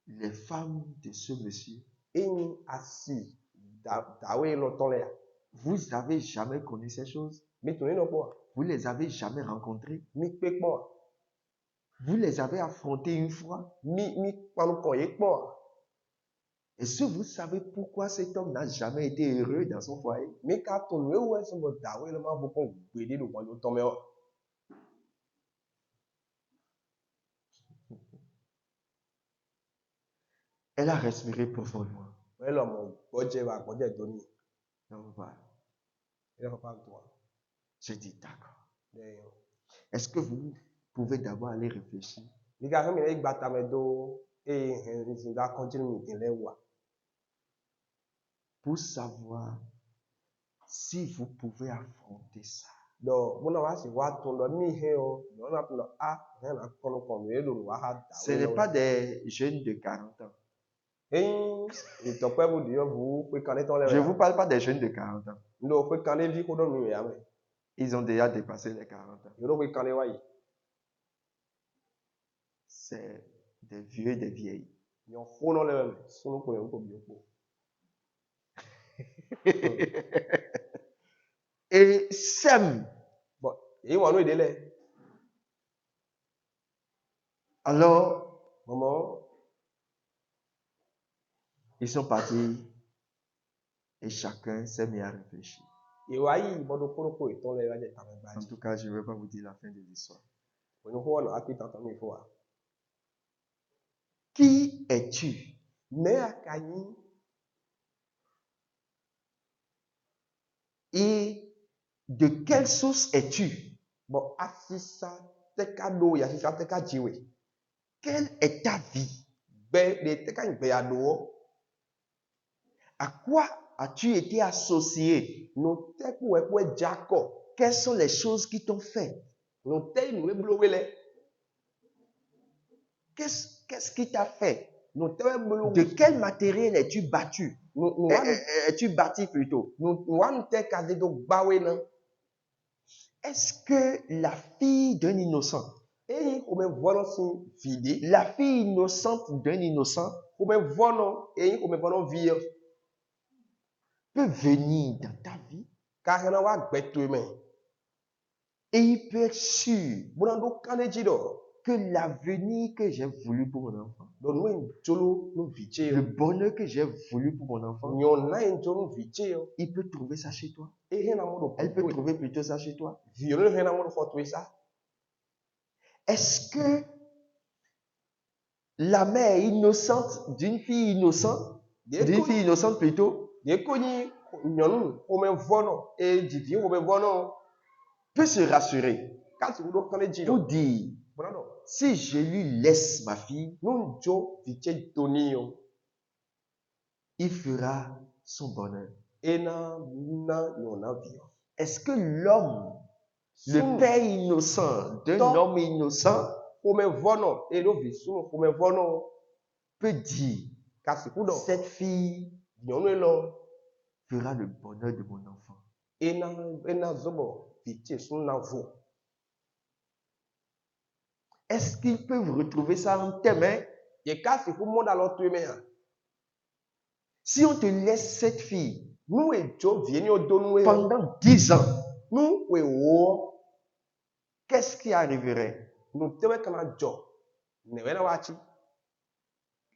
les femmes de ce monsieur? Eyin asi da we lo ton le ya. Vous avez jamais connu ces choses? Mi to no po. Vous les avez jamais rencontrées? Mi pe po. Vous les avez affrontées une fois? Mi panu kon ye po. Est-ce que vous savez pourquoi cet homme n'a jamais été heureux dans son foyer? Mi ka to we we so bo da we lo ma bo kon gbede do mo ton me o. Elle a respiré profondément. We lo mo gboje wa gboje do ni. Non, voilà. E ko pa to. J'ai dit d'accord. De Est-ce que vous pouvez d'abord aller réfléchir? mi ka mi le gba ta me do sin da continue mi tin le wa. Pour savoir Si vous pouvez affronter ça, Donc, mon avis, c'est voir ton ami, on a ton rien à prendre comme lui, donc, ce n'est pas des jeunes de 40 ans. Et ton père vous dit, vous pouvez connaître ton Je ne vous parle pas des jeunes de 40 ans. non, vous pouvez connaître vie qu'on donne, Ils ont déjà dépassé les 40 ans. vous pouvez connaître, C'est des vieux et des vieilles. ils ont faux dans le son, pour un peu bien. Et sème. Bon, et on a eu des laits. Alors, Maman, ils sont partis et chacun s'est mis à réfléchir. et ouais, bon, donc, pour le temps, les gens étaient En tout cas, je ne vais pas vous dire la fin de l'histoire. on a appris tant de fois. Qui es-tu? Mais à Kanye, Et de quelle source es-tu? bon, assisa, te cadeau, assisa, te cadeau. Quelle est ta vie? Ben, les te cadeau, À quoi as-tu été associé? nous te pour Jacob, Quelles sont les choses qui t'ont fait? nous te nous blowé. Qu'est-ce qui t'a fait? Nous te De blowé. quel matériel es-tu battu? Es-tu bâti plutôt? Nous te cadeau, baoué, non. Est-ce que la fille d'un innocent, Et on me voit aussi vide. la fille innocente d'un innocent On me voit non, et on me voit non vie. peut venir dans ta vie Car on a bête tout mais. et il peut être sûr Bon, donc quand est que l'avenir que j'ai voulu pour mon enfant, donc nous une jolo nous vite. le bonheur que j'ai voulu pour mon enfant, Nous on a une jolo vite. il peut trouver ça chez toi. Et rien à mon Elle peut trouver plutôt ça chez toi. violer rien à mon faut ça. Est-ce que la mère innocente d'une fille innocente, plutôt, Des connus, nous on me voit non et dit on me voit non. peut se rassurer Quand tu nous quand est pour dire, bon non. si je lui laisse ma fille, Nous jo vite donner il fera son bonheur. et na non na vie. Est-ce que l'homme, le père innocent d'un homme innocent, on me voit non et nous visons on me voit non peut dire, car c'est pour cette fille nous là fera le bonheur de mon enfant? et na zobo vite son na vous. Est-ce qu'ils peuvent retrouver ça en tes mains? Et car c'est pour monde alors tu mais Si on te laisse cette fille nous et jo viennent au donner pendant 10 ans, nous we wo qu'est-ce qui arriverait? nous te we kana jo ne we na wachi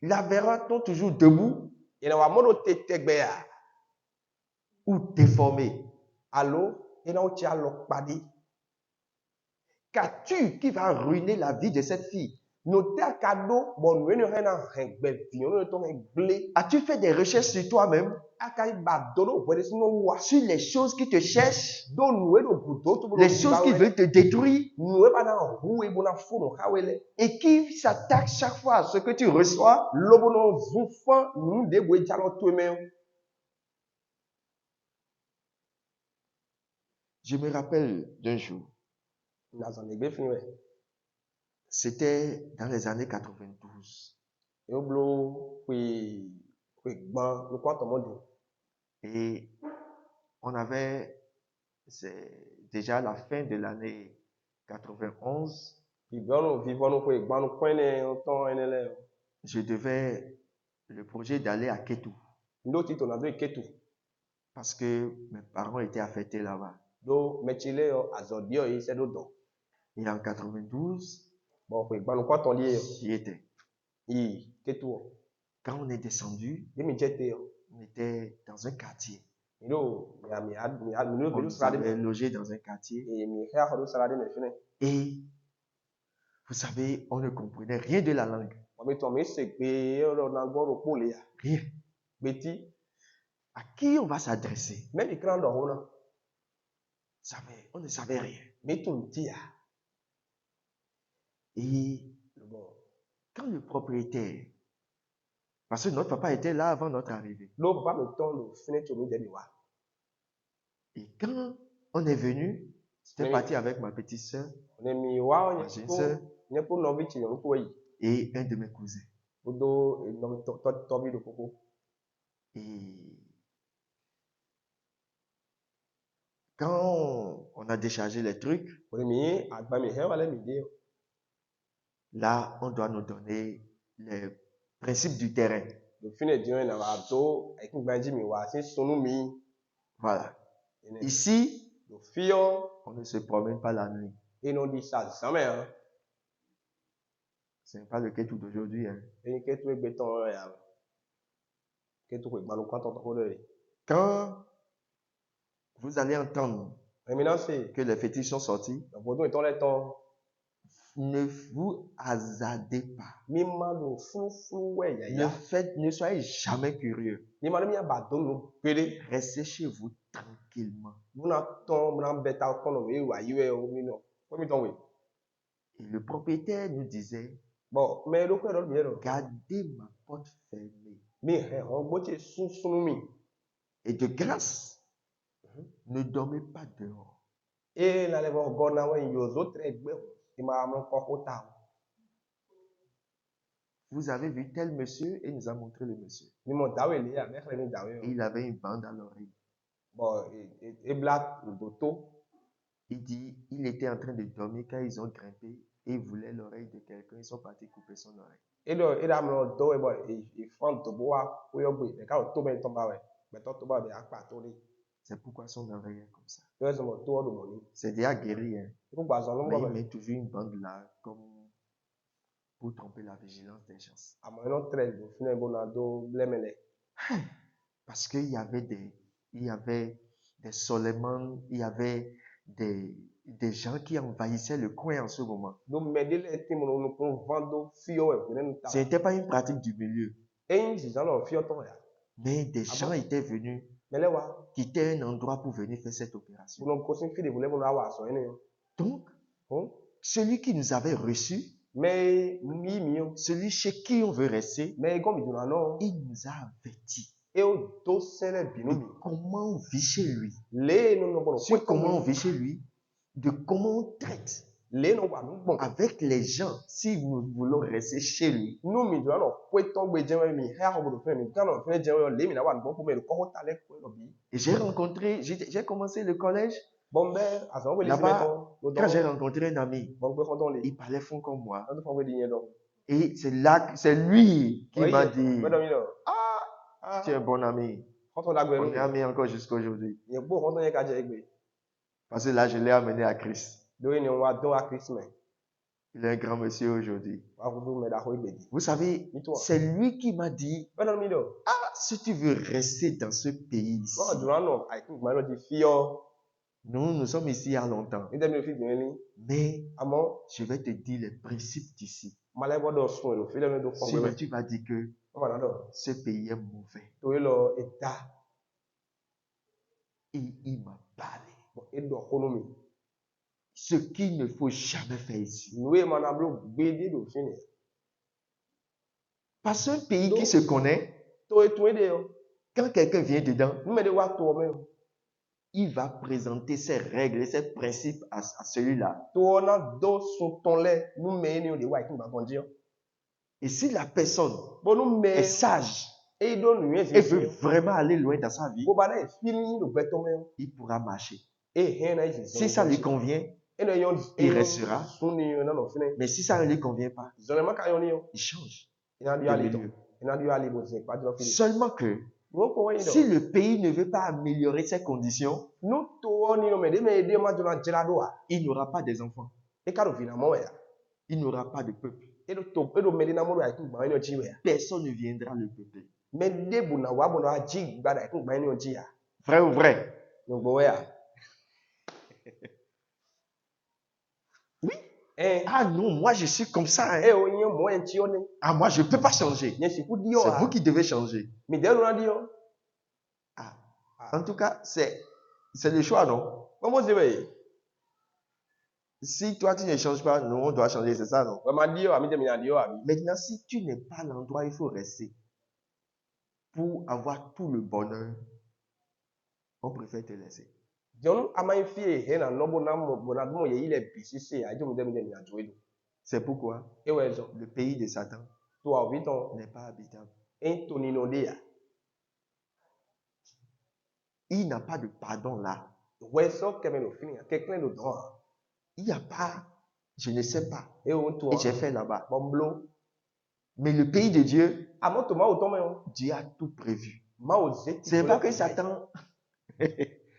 La verra-t-on toujours debout et na wa modo te tegbe ya ou déformée? allo et na uchi allo padi Qu'as-tu qui va ruiner la vie de cette fille? nous te cadeau bon nous ne rien na hengbe vion ne ton englé As-tu fait des recherches sur toi-même, akai ba dono wele sino wa sur les choses qui te cherchent, do nous e do budo to les choses qui veulent te détruire nous e ba na hu e bona fo no kawele et qui s'attaquent chaque fois à ce que tu reçois? lobo no zufan nous de bo jalo to me Je me rappelle d'un jour, na zan egbe fin we c'était dans les années 92 e blo kwe gban nous quoi to modu et on avait, c'est déjà la fin de l'année 91, vivons no kwe gban no kwene o ton enele je devais le projet d'aller à Ketou ndo ti to na do ketu parce que mes parents étaient affectés là-bas. do mechile o azodio yi se do do Et en 92, bon kwe gban no quoi ton lié j'y étais. yi ketu o Quand on est descendu, ye mi jete on était dans un quartier. ndo ya mi no On be salade avait logé dans un quartier. et mi ha ho salade me fine Et vous savez, on ne comprenait rien de la langue. o mi to mi se pe o na gbo ro pole ya Rien. beti À qui on va s'adresser? me mi kran do ho na On ne savait rien. mi tun ti ya Et bon quand le propriétaire, parce que notre papa était là avant notre arrivée, lo papa mi ton lo fine to mi de mi wa Et quand on est venu, j'étais Oui. parti avec ma petite soeur ne mi wa Ma jeune sœur. nye ko nɔvi tsi nyɔnu ko yi et un de mes cousins. wodo nɔvi tɔvi do koko Et quand on a déchargé les trucs, wòle mi agba mi hɛ wale mi de là, on doit nous donner les principes du terrain. do fi ne di na wa do ayi gba dzi mi wa si sunu mi Voilà. ene Ici, do fiyɔ on ne se promène pas la nuit. eno di sa zame ha Ce n'est pas le cas tout d'aujourd'hui. Hein. eni ke to egbe tɔn ya ke to ko igbanu kan tɔn ko de Quand vous allez entendre emi na se que les fétiches sont sortis, vodun itɔn lɛ tɔn ne vous hasardez pas. mi ma do fulu wɛ yaya Ne soyez jamais curieux. ni ma ne mi aba do nu pere Restez chez vous tranquillement. buna tɔn buna bɛ ta kɔnɔ we wa yi wɛ o mi nɔ ko mi tɔn we Et le propriétaire nous disait, bɔn mɛ do ko yɛ dɔ mi yɛ dɔ gardez ma porte fermée. mi hɛ hɔn gbɔtse sunu mi Et de grâce, ne dormez pas dehors. e la le bɔ gɔna wɛ yozo trɛ gbɛ o ti ma mɔ kɔ ko ta o Vous avez vu tel monsieur et il nous a montré le monsieur. ni mo dawe le ya mɛ xlɛ ni dawe Et o il avait une bande à l'oreille. bɔn ebla do to Il dit, il était en train de dormir quand ils ont grimpé et ils voulaient l'oreille de quelqu'un. Ils sont partis couper son oreille. e dɔ e da mɔ dɔ wɛ bɔ ifan to bo wa ko yɔ gbe ɛka o to bɛ tɔn ba wɛ gbɛtɔ to ba bɛ akpa to de C'est pourquoi son oreille est comme ça. yɔ zɔn bɔ to wɔ do mɔ ni C'est déjà guéri, hein. e ko gba zɔn lɔ Mais bɔ il bɛ met toujours une bande là comme pour tromper la vigilance des gens. amɔ yɔ trɛ do fi ne bo na do blɛmɛ lɛ Parce qu'il y avait des Solomon, il y avait des gens qui envahissaient le coin en ce moment. do mɛ de lɛ ti mo no ko van do fiyɔ wɛ ko ne nu ta Ce n'était pas une pratique du milieu, eyin zizan lɔ fiyɔ tɔn ya mais des Ah gens bon? étaient venus mɛ lɛ wa quitter un endroit pour venir faire cette opération. bono ko si fi de bo lɛ bo na wa sɔn ene yɔ Donc, o celui qui nous avait reçus, mɛ mi mi yɔ celui chez qui on veut rester, mɛ gɔn mi donna nɔ il nous a avertis e o do sɛnɛ binu de mi comment on vit chez lui, le no no bɔnɔ sur comment on vit chez lui, de comment on traite le no wa nu gbɔn avec les gens si nous voulons rester chez lui. nu mi donna nɔ ko etɔn gbe jɛn wɛ mi hɛ ahɔ bodo fɛn mi kan nɔ fɛn jɛn wɛ le mi na wa nu gbɔn ko mɛ do kɔkɔ ta lɛ ko lɔ bi Et j'ai commencé le collège. bɔn bɛ azɔn wele si bɛ Là-bas, tɔn do quand j'ai dɔn rencontré un ami, bɔn gbɛ fɔn tɔn le il parlait fond comme moi. ɔn tɛ fɔn gbɛ di ɲɛ dɔn Et c'est lui qui m'a dit, gbɛ dɔ mi nɔ tu es un bon ami. xɔtɔn da gbɛ On nu est amis encore jusqu'à aujourd'hui. yɛ gbɔ xɔtɔn yɛ ka jɛ egbe Parce que là, je l'ai amené à Christ. do yi ni wa dɔn wa kristu mɛ Il est un grand monsieur aujourd'hui. wa kutu mɛ da xɔ egbe di Vous savez, ni tɔ c'est lui qui m'a dit, gbɛ dɔ mi dɔ si tu veux rester dans ce pays ici, bɔn donna nɔ ayi kun gbɛ dɔ di fiyɔ nous sommes ici il y a longtemps. ni tɛ mi fi dun ni Mais amɔ je vais te dire les principes d'ici. malɛ bɔ dɔ sun yɛ o fi lɛ mi do fɔn gbɛ Sinon, mɛ tu vas dire que ɔn ma na dɔ ce pays est mauvais. to yi lɔ eta Et il m'a parlé. bɔn e dɔ konu mi Ce qu'il ne faut jamais faire ici. nu ye ma na blo gbe de do fi ni Parce qu'un pays qui se connaît, to etun yi de yɔ quand quelqu'un vient dedans, nu mɛ de wa to mɛ o. il va présenter ses règles et ses principes à celui-là. To na do sun tɔn lɛ nu mɛ ni o de wa ikin gbàgbọ́n jí yɔ. Et si la personne Bo nu est mɛ sage e do nu yɛ et zi veut yɔ. vraiment aller loin dans sa vie, Bo ba na fi ni do gbɛ tɔn mɛ o. il pourra marcher. E hɛn na yi zi Si ça lui convient, e na yɔ il restera. sun ni yɔ na nɔ fi ne. mais si ça ne lui convient pas, Zɔlɛ ma ka yɔ ni yɔ. il change Ina du de ali milieu. tɔ. Ina du ali bo zi kpa dɔrɔn fi de. Seulement que Wo ko wɛ yi si dɔ. le pays ne veut pas améliorer ses conditions, Nu to ni yɔ mɛ de mɛ de ma jɔna jira do wa. il n'aura pas des enfants. E ka do fi na mɔ wɛ ya. Il n'aura pas de peuple. E do mɛ de na mɔ do ya ikin gbàgbọ́n ni yɔ ji wɛ ya. Personne ne viendra le peupler. Mɛ de bu na wa bo na ji gba da ikin gbàgbọ́n ni yɔ ji ya. Vrai ou vrai? Nugbo wɛ ya. Oui. Eh. Ah non, moi je suis comme ça. Hein. E o yin mɔ yɛ ti yɔ ne. Ah, moi je ne peux pas changer. Nye si ku di yɔ C'est wa. vous qui devez changer. Mi de lo na di yɔ. Ah. En tout cas, c'est le choix, non? Comment c'est vrai? Si toi tu ne changes pas, nous on doit changer, c'est ça, non? Vraiment di yɔ ami tɛ mi na di yɔ ami. Maintenant, si tu n'es pas l'endroit où il faut rester pour avoir tout le bonheur, on préfère te laisser. Dionu ama fie he na nobo na mo ye ile bisisi a jomu dem dem ya joedo. C'est pourquoi E wezo le pays de Satan to a viton n'est pas habitable. entoni no dia. Il n'a pas de pardon là. Wezo kemeno fini ke clean do don. Il n'y a pas, je ne sais pas. E o to Et j'ai fait là-bas. bomblo. Mais le pays de Dieu, Amo to ma o to me o. Dieu a tout prévu. Ma o zeti. C'est pas que Satan,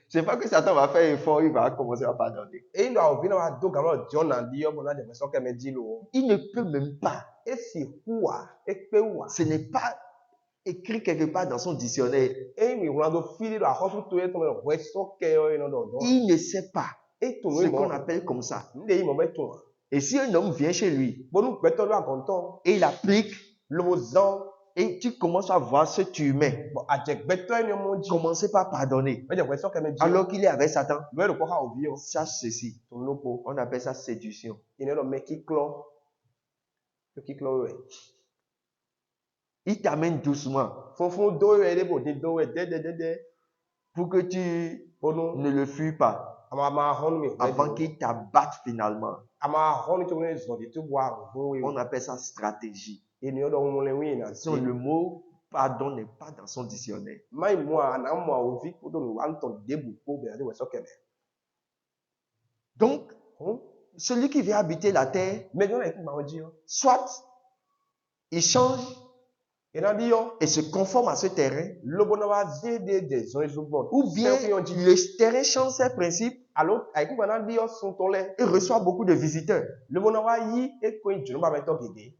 c'est pas que Satan va faire effort, il va commencer à pardonner. E ndo a vina wa do gamo John dio bona de wezo keme dilo. Il ne peut même pas. E si huwa e pe huwa. Ce n'est pas écrit quelque part dans son dictionnaire. E mi wando fili do a hosu to e to me wezo ke o ino do do. Il ne sait pas E to ce we qu'on mo. appelle comme ça. Nde yi mo be to. Et si un homme vient chez lui Bonu beto lo akonton. et il applique, Lo zan. et tu commences à voir ce tu mets, Bon, ajek beto eni mo ji. commencez par pardonner. Meje wezo keme ji. Alors qu'il est avec Satan, Lo ero ko ha obi o. sache ceci. To no po. On appelle ça séduction. Ine lo me kiklo. To kiklo we. Il t'amène doucement Fonfon do we de bo de do we de. pour que tu Bonu ne le fuis pas ama honu mi. avant qu'il t'abatte finalement. Ama honu to ne zo de to wa ho we. On appelle ça stratégie. Eni o do mo le wi na Donc, si. le mot pardon n'est pas dans son dictionnaire. Mai moi na mo o vi ko do no wan to debu ko be de wezo keme. Donc, Hm? celui qui vient habiter la terre, Me do na iku ma o ji o. soit il change Ina di yo. et se conforme à ce terrain, Lobo na wa zede de zo zo bon. ou bien le terrain change ses principes Alo aiku na di yo sun to le. et reçoit beaucoup de visiteurs. Lobo na wa yi e ko injunu ba me to gede.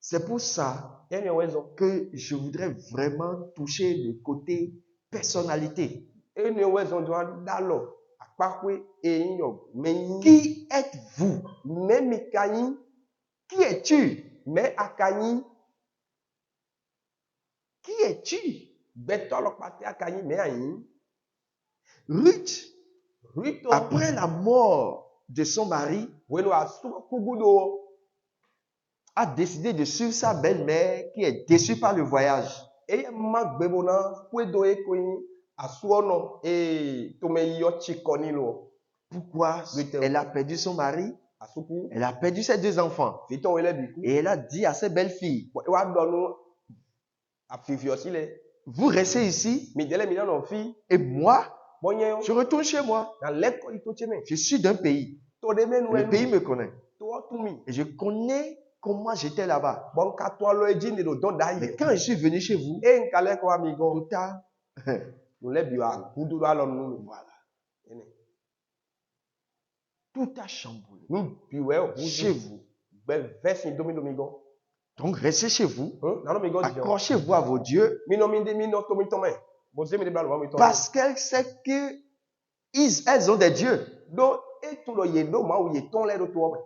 C'est pour ça Eni wezo. que je voudrais vraiment toucher le côté personnalité. Eni wezo do dalo. Apakwe eyin yo meyin. Qui êtes-vous? Me mi kayin. Qui es-tu? Me akayin. Qui es-tu? Beto lo pati akayin me ayin. Ruth, Rito. après la mort de son mari, Wenu asu kugudo. a décidé de suivre sa belle-mère qui est déçue par le voyage. Eye ma gbebona kwedo e koyin asu ono e to me yo chikoni lo. Pourquoi? Ruth. Elle a perdu son mari, Asuku. elle a perdu ses 2 enfants. Vito wele biku. Et elle a dit à ses belles-filles, E wa donu afifio sile. vous restez ici Mi dele mi na no fi. et moi, Bonye yo. je retourne chez moi. Na leko ito cheme. Je suis d'un pays. To de menu Le pays me connaît. to tumi. Et je connais comment j'étais là-bas. Bon ka to lo eji ni do don da Mais ye. quand je suis venu chez vous, E nkale ko amigo. tout a, No le bi wa gudu lo alo nu. voilà, Ene. tout a chamboulé Nu bi we o chez vous. Be verse ni domigo. Donc restez chez vous, Na no mi go di. accrochez-vous à vos dieux, Mi no to mi to me. Bo se mi de bla lo mi to. parce qu'elles savent que elles ont des dieux. Do e to lo ye do ma o ye ton le do to me.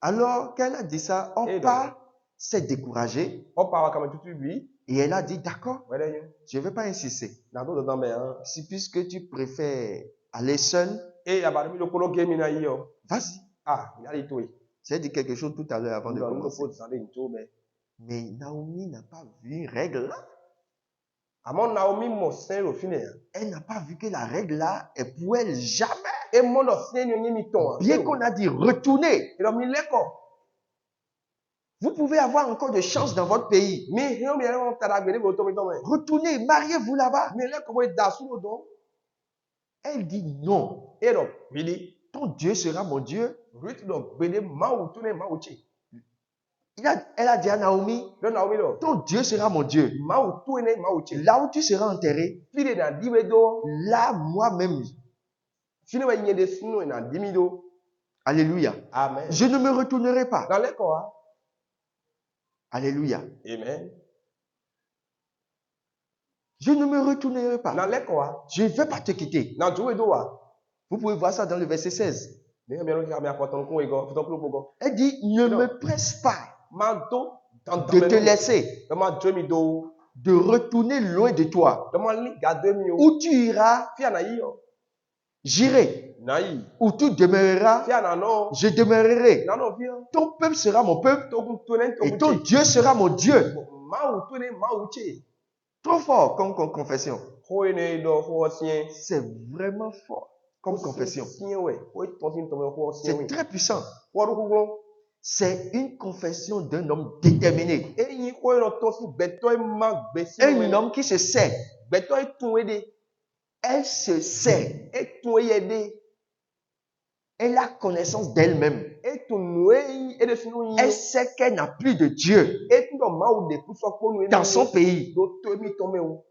Alors qu'elle a dit ça, Et Orpa s'est découragée O pa wa kama tutu bi. et elle a dit, d'accord, Wele yo. je ne vais pas insister. Na do do me an. Si puisque tu préfères aller seul, E abari mi lo kolo game na yi o. vas-y. Ah, mi ali to yi. J'ai dit quelque chose tout à l'heure avant de Ndo no commencer. po zande nto me. Mais Naomi n'a pas vu une règle là. Àmọ́ Naomi mọ̀ sẹ́rò fínẹ̀ yẹn. Elle n'a pas vu que la règle là est pour elle jamais. E mọ́ lọ sí ẹni oyin mi tàn. Bien qu'on a dit retournez, Ìrọ̀mí lẹ́kọ̀ọ́. vous pouvez avoir encore de chance dans votre pays. Mi hìrọ̀ mi ẹ̀rọ tara gbèrè bò tó mi tán mẹ́. Retournez, mariez-vous là-bas. Mi lẹ́kọ̀ọ́ bó da súnmọ́ dán. Elle dit non. Èrò gbèdé. Ton Dieu sera mon Dieu. Ruth lọ gbèdé máwù tó ní máwù tì. Elle a dit à Naomi, Lọ Naomi lọ. ton Dieu sera mon Dieu. Máwù tó ní máwù tì. Là où tu seras enterré, Fíde nà díwe dó. là moi-même. Fíde wẹ̀ yẹn de sínú nà dími dó. Alléluia. Amen. Je ne me retournerai pas. Nà lẹ́kọ̀ọ́ wa. Alléluia. Amen. Je ne me retournerai pas. Nà lẹ́kọ̀ọ́ wa. Je ne vais pas te quitter. Nà dùwẹ̀ dó wa. Vous pouvez voir ça dans le verset 16. Ní ẹ̀mí ẹ̀rọ kí a mi àpọ̀tàn kún ìgò fìtọ́ kúrò gbogbo. Elle dit, ne me presse pas Máa dó. de te laisser, Lọ máa jó mi dó. de retourner loin de toi. Lọ máa lé gàdé mi o. Où tu iras, Fí àná yí o. j'irai. Nà yìí. Où tu demeureras, Fí àná náà. je demeurerai. Nà náà fi hàn. Ton peuple sera mon peuple Tókun tó ní et tókun ton tì. Dieu sera mon Dieu. Máwù tó ní máwù tì. Trop fort comme confession. Ho ene do ho sien. C'est vraiment fort comme confession. Sien we. Ho tonsin to me ho sien C'est we. très puissant. Ho ru kuglon. C'est une confession d'un homme déterminé. Eyin ho eno tonsin beto e ma gbesi Un homme qui se sait. beto e tun we de. Elle se sait. E tun we ye de. Elle a connaissance d'elle-même. E tun nu e de sunu yin. Elle sait qu'elle n'a plus de Dieu E tun do ma u de ku so ko nu e dans son pays. do to mi to me o.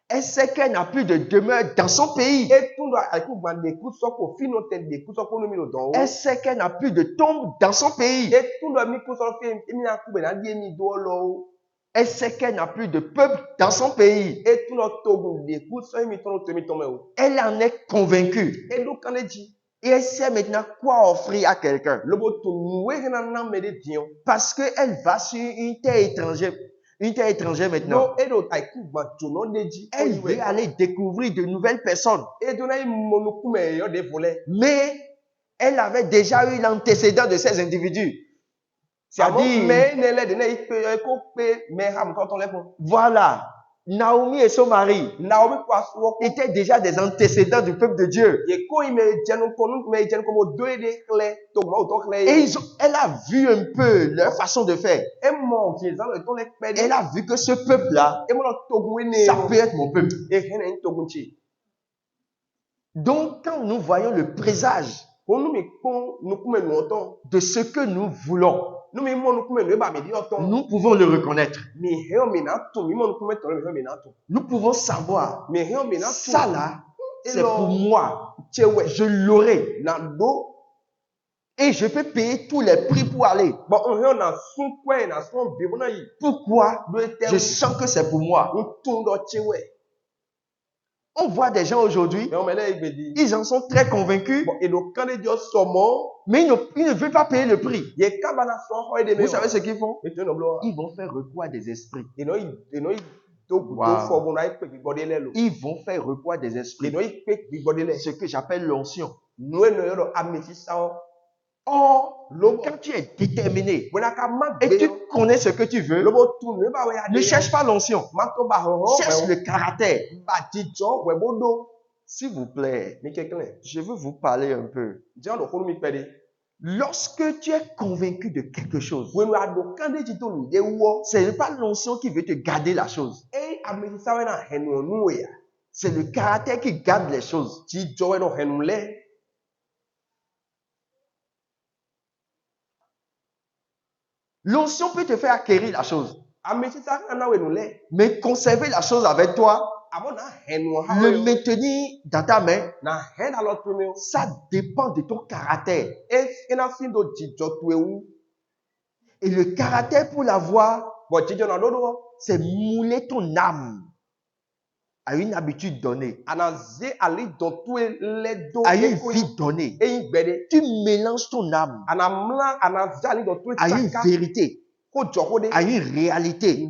Elle sait qu'elle n'a plus de demeure dans son pays. E tun do aiku gban de ku so ko fi no te de ku so ko nu mi no don o. Elle sait qu'elle n'a plus de tombe dans son pays. E tun do mi ku so fi mi na ku be na die mi do lo o. Elle sait qu'elle n'a plus de peuple dans son pays. E tun do togun de ku so mi to me o. Elle en est convaincue. E do kan ji. Et elle sait maintenant quoi offrir à quelqu'un. Lobo to nu e na na me de dion. Parce qu'elle va sur une terre étrangère. Une terre étrangère maintenant. No e do aiku gban jono de ji. Elle veut aller découvrir de nouvelles personnes. E do na i monu ku me yo de vole. Mais elle avait déjà eu l'antécédent de ces individus. C'est-à-dire, C'est-à-dire, voilà, Naomi et son mari étaient déjà des antécédents du peuple de Dieu. Et elle a vu un peu leur façon de faire. Elle a vu que ce peuple-là, ça peut être mon peuple. Donc, quand nous voyons le présage de ce que nous voulons, nous pouvons le reconnaître. Nous pouvons savoir, ça là, c'est pour moi. Je l'aurai. Et je peux payer tous les prix pour aller. Pourquoi? Je sens que c'est pour moi. On voit des gens aujourd'hui, ils en sont très convaincus, mais ils ne veulent pas payer le prix. Vous savez ce qu'ils font? Ils vont faire recours à des esprits. Wow. Ils vont faire recours à des esprits. Ce que j'appelle l'onction. Or, quand tu es déterminé et tu connais ce que tu veux, ne cherche pas l'onction. Cherche le caractère. S'il vous plaît, je veux vous parler un peu. Lorsque tu es convaincu de quelque chose, ce n'est pas l'onction qui veut te garder la chose. C'est le caractère qui garde les choses. L'onction peut te faire acquérir la chose. Mais conserver la chose avec toi, le maintenir dans ta main, ça dépend de ton caractère. Et le caractère pour l'avoir, c'est mouler ton âme à une habitude donnée, à une vie donnée. Tu mélanges ton âme à une vérité, à une réalité.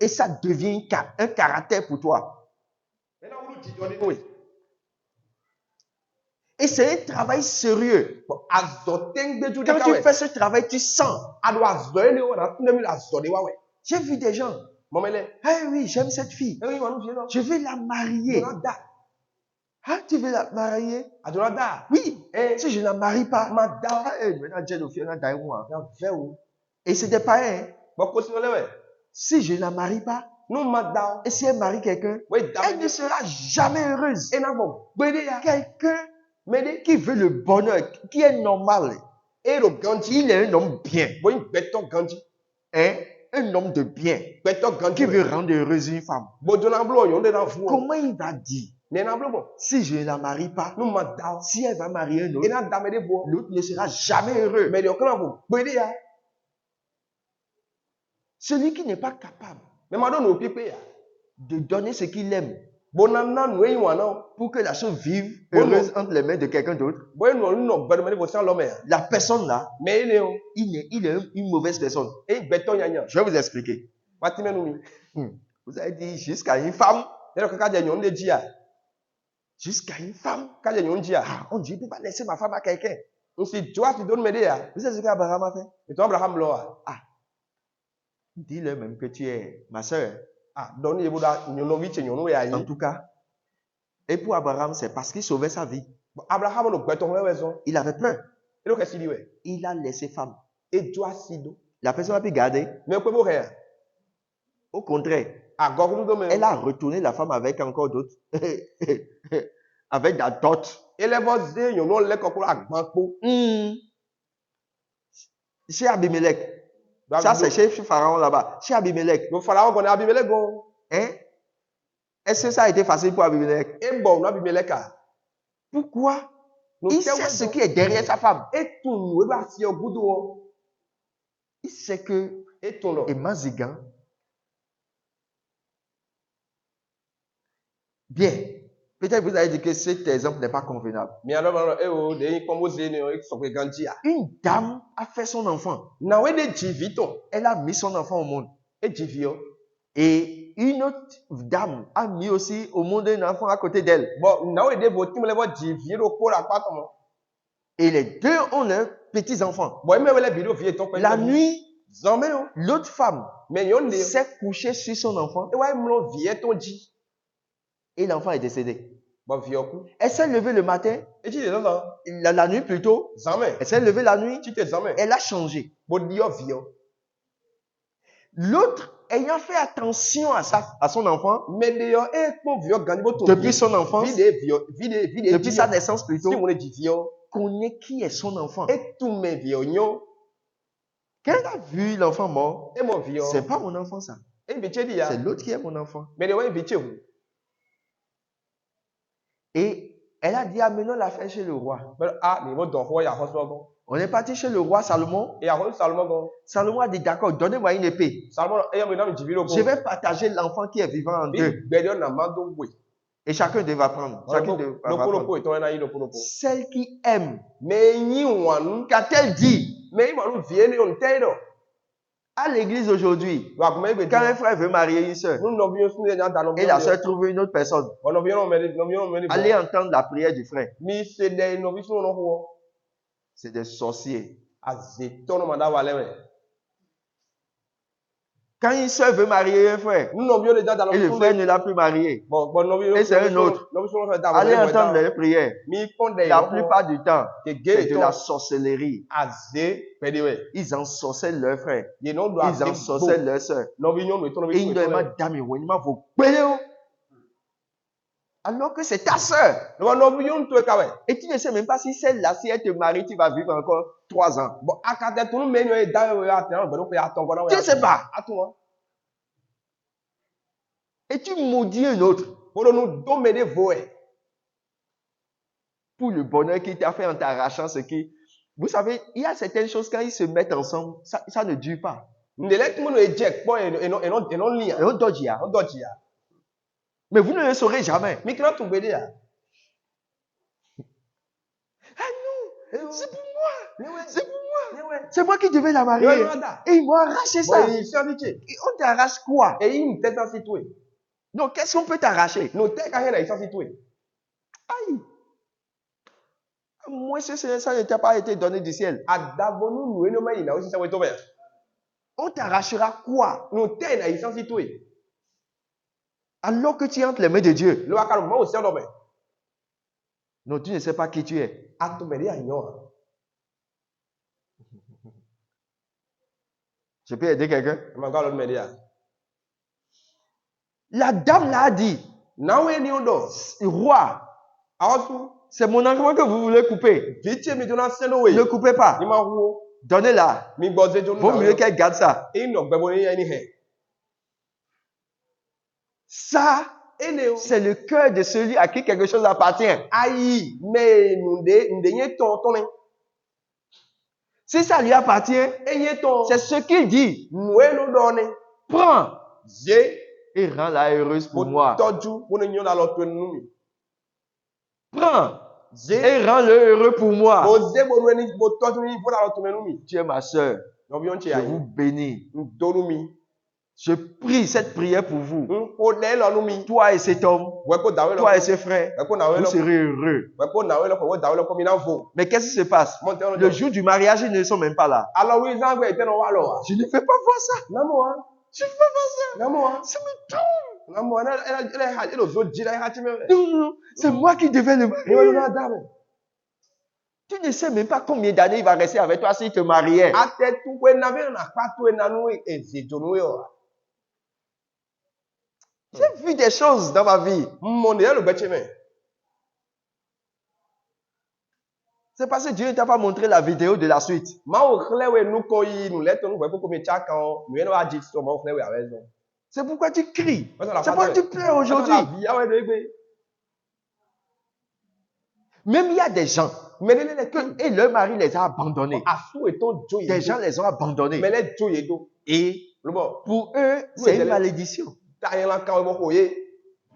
Et ça devient un caractère pour toi. Et c'est un travail sérieux. Quand tu fais ce travail, tu sens. J'ai vu des gens. Hey, oui, j'aime cette fille. Je vais la marier. Ah, tu veux la marier? Oui. Si je ne la marie pas, et c'était pareil. Si je ne la marie pas, et si elle marie quelqu'un, elle ne sera jamais heureuse. Quelqu'un qui veut le bonheur, qui est normal, il est un homme bien. Un homme de bien qui veut rendre heureuse une femme. Comment il va dire? Si je ne la marie pas, si elle va marier un autre, l'autre ne sera jamais heureux. Celui qui n'est pas capable de donner ce qu'il aime pour que la chose vive heureuse entre les mains de quelqu'un d'autre, la personne là, il est une mauvaise personne. Je vais vous expliquer. Vous avez dit jusqu'à une femme. Jusqu'à une femme. On dit, je ne peux pas laisser ma femme à quelqu'un. Vous savez ce qu'Abraham a fait? Dis-leur même que tu es ma soeur. Ah, donc il y a une En tout cas, et pour Abraham, c'est parce qu'il sauvait sa vie. Abraham no gbeton raison. Il avait peur. Et donc qu'est-ce qu'il dit ouais? Il a laissé femme. Et toi sido. La personne a pu garder. Mais quoi vous rien? Au contraire, Ah, gogo nous elle a retourné la femme avec encore d'autres. Avec la dot. Et les boss de yon non le kokoro agbanpo. Chez Abimelech. Ça, c'est chez Pharaon là-bas. Chez Abimelech. Le pharaon connaît Abimelech bon. Hein? Est-ce que ça a été facile pour Abimelech? Et bon, nous Abimelech. Pourquoi? Il sait ce qui est derrière sa femme. Et tout nous va si au bout. Il sait que et ton nom. Et Mazigan. Bien. Peut-être vous avez dit que cet exemple n'est pas convenable. Mais alors, Une dame a fait son enfant. Elle a mis son enfant au monde. Et une autre dame a mis aussi au monde un enfant à côté d'elle. Et les deux ont leurs petits-enfants. La nuit, l'autre femme s'est couchée sur son enfant et l'enfant est décédé. Elle s'est levée le matin, la nuit plutôt. Elle s'est levée la nuit, elle a changé. L'autre, ayant fait attention à son enfant, depuis son enfance, depuis sa naissance plutôt, connaît qui est son enfant. Quand elle a vu l'enfant mort, c'est pas mon enfant ça. C'est l'autre qui est mon enfant. Et elle a dit, amenons l'affaire chez le roi. On est parti chez le roi Salomon. Salomon a dit, d'accord, donnez-moi une épée. Je vais partager l'enfant qui est vivant en deux. Et chacun devra prendre. Celle qui aime. Qu'a-t-elle dit? À l'église aujourd'hui, quand un frère veut marier une soeur, et la soeur trouve une autre personne, allez entendre la prière du frère. C'est des sorciers. Quand une soeur veut marier un frère, et le frère ne l'a plus marié, et c'est un autre, allez entendre les prières. La plupart du temps, c'est de la sorcellerie. Ils ensorcellent leur frère. Ils ensorcellent leur soeur. Et ils demandent alors que c'est ta soeur. Et tu ne sais même pas si celle-là, si elle te marie, tu vas vivre encore 3 ans. Tu ne sais pas. Et tu maudis un autre. Pour le bonheur qu'il t'a fait en t'arrachant ce qui... Vous savez, il y a certaines choses, quand ils se mettent ensemble, ça ne dure pas. Mais vous ne le saurez jamais. Ah non, c'est pour moi. C'est pour moi. C'est moi qui devais la marier. Et ils m'ont arraché ça. Et on t'arrache quoi? Non, qu'est-ce qu'on peut t'arracher? Aïe. Moi, ça ne t'a pas été donné du ciel. On t'arrachera quoi? Alors que tu es entre les mains de Dieu. Non, tu ne sais pas qui tu es. Je peux aider quelqu'un? La dame l'a dit. Roi, c'est mon enfant que vous voulez couper. Ne coupez pas. Donnez-la. Vaut mieux qu'elle garde ça. Ça, c'est le cœur de celui à qui quelque chose appartient. Si ça lui appartient, c'est ce qu'il dit. Prends et rends-la heureuse pour moi. Prends et rends-le heureux pour moi. Tu es ma soeur. Je vous bénis. Je prie cette prière pour vous. Toi et cet homme, toi et ce frère, vous serez heureux. Mais qu'est-ce qui se passe? Le jour du mariage, ils ne sont même pas là. Je ne fais pas voir ça. Je ne peux pas ça. Ngamo, Ça me tombe. ngamo, elle zo jira hati me. Non, c'est moi qui devais le marier. Ngamo na dame. Tu ne sais même pas combien d'années il va rester avec toi s'il te mariait. Ate tu we na be na pa tu na nu ezidonu yo. J'ai vu des choses dans ma vie. Mon Dieu le betche me. C'est parce que Dieu ne t'a pas montré la vidéo de la suite. Ma o khle we nu ko yi nu le to nu we ko mi cha kan o, nu eno aji so ma o khle we awezo. C'est pourquoi tu cries. Parce que la C'est pourquoi tu pleures aujourd'hui. La vie awe de gbe. Même il y a des gens Mais les que, et leur mari les a abandonnés. asu eton joye. Des gens les ont abandonnés. mais les joye do. Et Le bon. pour eux, c'est une malédiction. Ta yen la kan mo ko ye.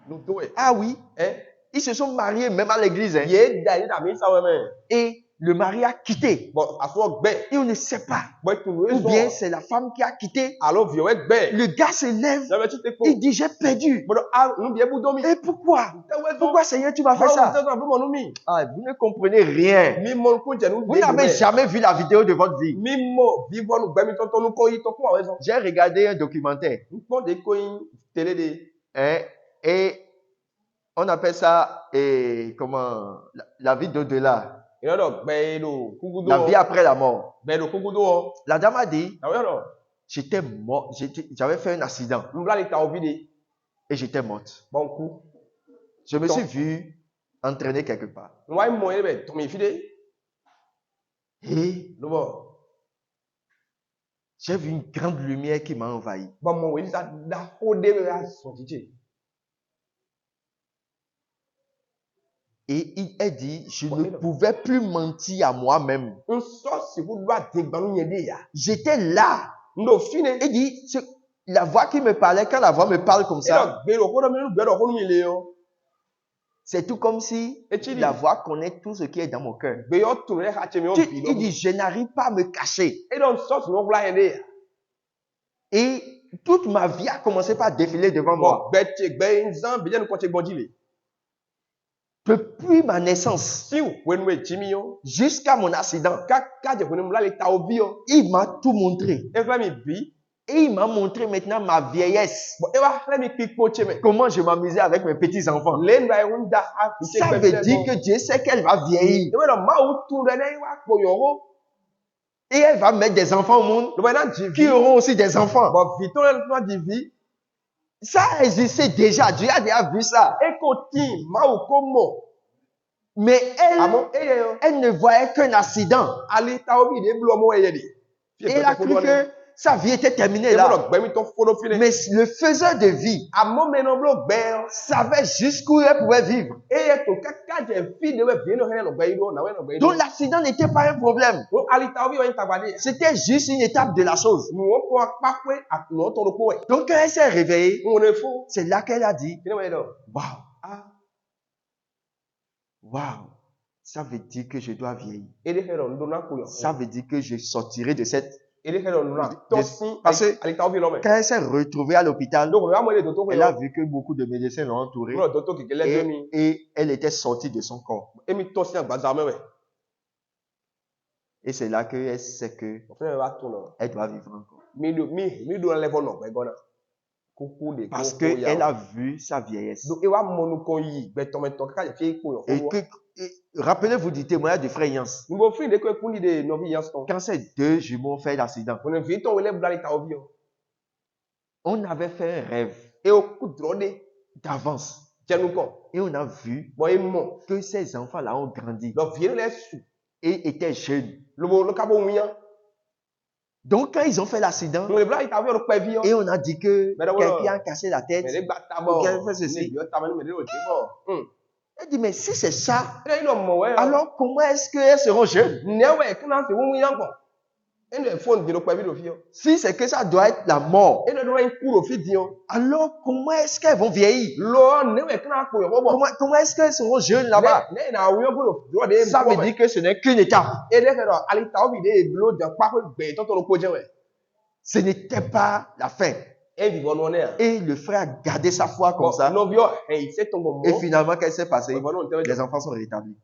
Nu to e. Ah oui, Hein? ils se sont mariés même à l'église. Hein. Ye da mi sa we me. Et le mari a quitté. Bon, asu gbe. Et on ne sait pas. Boy tu Ou bien c'est la femme qui a quitté. alors vieux we gbe. Le gars se lève. Na me tu te ko. Il dit j'ai perdu. Bon, ah, nous bien bu domi. Et pourquoi? Pourquoi Seigneur tu m'as fait ça? Ah, vous ne comprenez rien. Vous n'avez jamais vu la vidéo de votre vie. J'ai regardé un documentaire. Hein, et on appelle ça comment la vie d'au-delà. La vie après la mort. La dame a dit, j'étais mort, j'avais fait un accident et j'étais morte. Je me suis vu entraîner quelque part. Et j'ai vu une grande lumière qui m'a envahi. Et elle dit, je ne pouvais plus mentir à moi-même. J'étais là. Il dit, la voix qui me parlait, quand la voix me parle comme ça, c'est tout comme si la voix connaît tout ce qui est dans mon cœur. Il dit, je n'arrive pas à me cacher. Et toute ma vie a commencé par défiler devant moi. Depuis ma naissance jusqu'à mon accident, il m'a tout montré. Et il m'a montré maintenant ma vieillesse. Comment je m'amusais avec mes petits-enfants. Ça veut dire que Dieu sait qu'elle va vieillir. Et elle va mettre des enfants au monde qui auront aussi des enfants. Ça existait déjà. Dieu a déjà vu ça. Mais elle ne voyait qu'un accident. Et elle a cru que sa vie était terminée là. Mais le faiseur de vie savait jusqu'où elle pouvait vivre. Donc l'accident n'était pas un problème. C'était juste une étape de la chose. Donc quand elle s'est réveillée, c'est là qu'elle a dit, waouh, waouh, ça veut dire que je dois vieillir. Ça veut dire que je sortirai de cette... Parce que quand elle s'est retrouvée à l'hôpital, elle a vu que beaucoup de médecins l'ont entourée et elle était sortie de son corps. Et c'est là qu'elle sait qu'elle doit vivre encore. Parce qu'elle a vu sa vieillesse. Et rappelez-vous du témoignage du frère Yance. Quand ces deux jumeaux ont fait l'accident, on avait fait un rêve d'avance. Et on a vu que ces enfants-là ont grandi et étaient jeunes. Donc, quand ils ont fait l'accident, et on a dit que quelqu'un a cassé la tête, ou quelqu'un a fait ceci. Elle dit, mais si c'est ça, alors comment est-ce qu'elles seront jeunes? Si c'est que ça doit être la mort, alors comment est-ce qu'elles vont vieillir? Comment est-ce qu'elles seront jeunes là-bas? Ça veut dire que ce n'est qu'une étape. Ce n'était pas la fin. Et le frère a gardé sa foi comme ça. Et finalement, qu'est-ce qui s'est passé? Les enfants sont rétablis.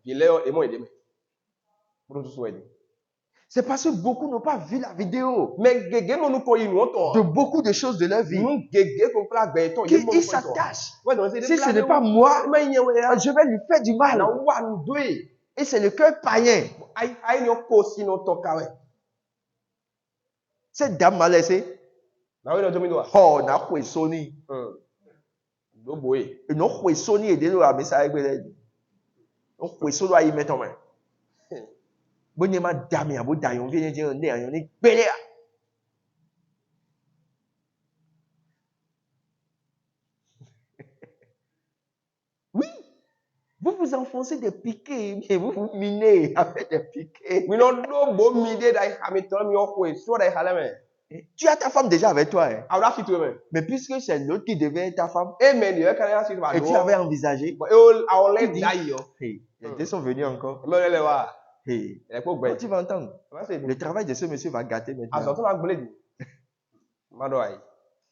C'est parce que beaucoup n'ont pas vu la vidéo Mais gege no nuko yi no to. de beaucoup de choses de leur vie. Nu gege ko kla gbe to. Qu'ils s'attachent. Ouais, donc c'est Si ce n'est pas moi, mais nyewe ya. je vais lui faire du mal. Na wa ndwe. Et c'est le cœur païen. Ai no ko si no to kawe. Cette dame m'a laissé. Na we no jomi do. Oh, n'a pas sonné. Do boy. Non, pas sonné et de l'eau à mais ça avec elle. On peut sonner à y mettre en main. Bonne ma dame ya bo dayon vient dire né on est belé. Oui. Vous vous enfoncez des piquets et vous vous minez avec des piquets. Mi no do bo mi de dai hamiton mi o ko so dai halame. Tu as ta femme déjà avec toi. Hein? Awra fitu me. Mais puisque c'est l'autre qui devait être ta femme, Amen. Yo kan ya situ ba. et tu avais envisagé, E o awle dai yo. hey, les deux sont venus encore. Me le wa. Hey, E ko quand gbe. tu vas entendre, Ma se le travail de ce monsieur va gâter maintenant. Azoto na gbele di. Ma do ai.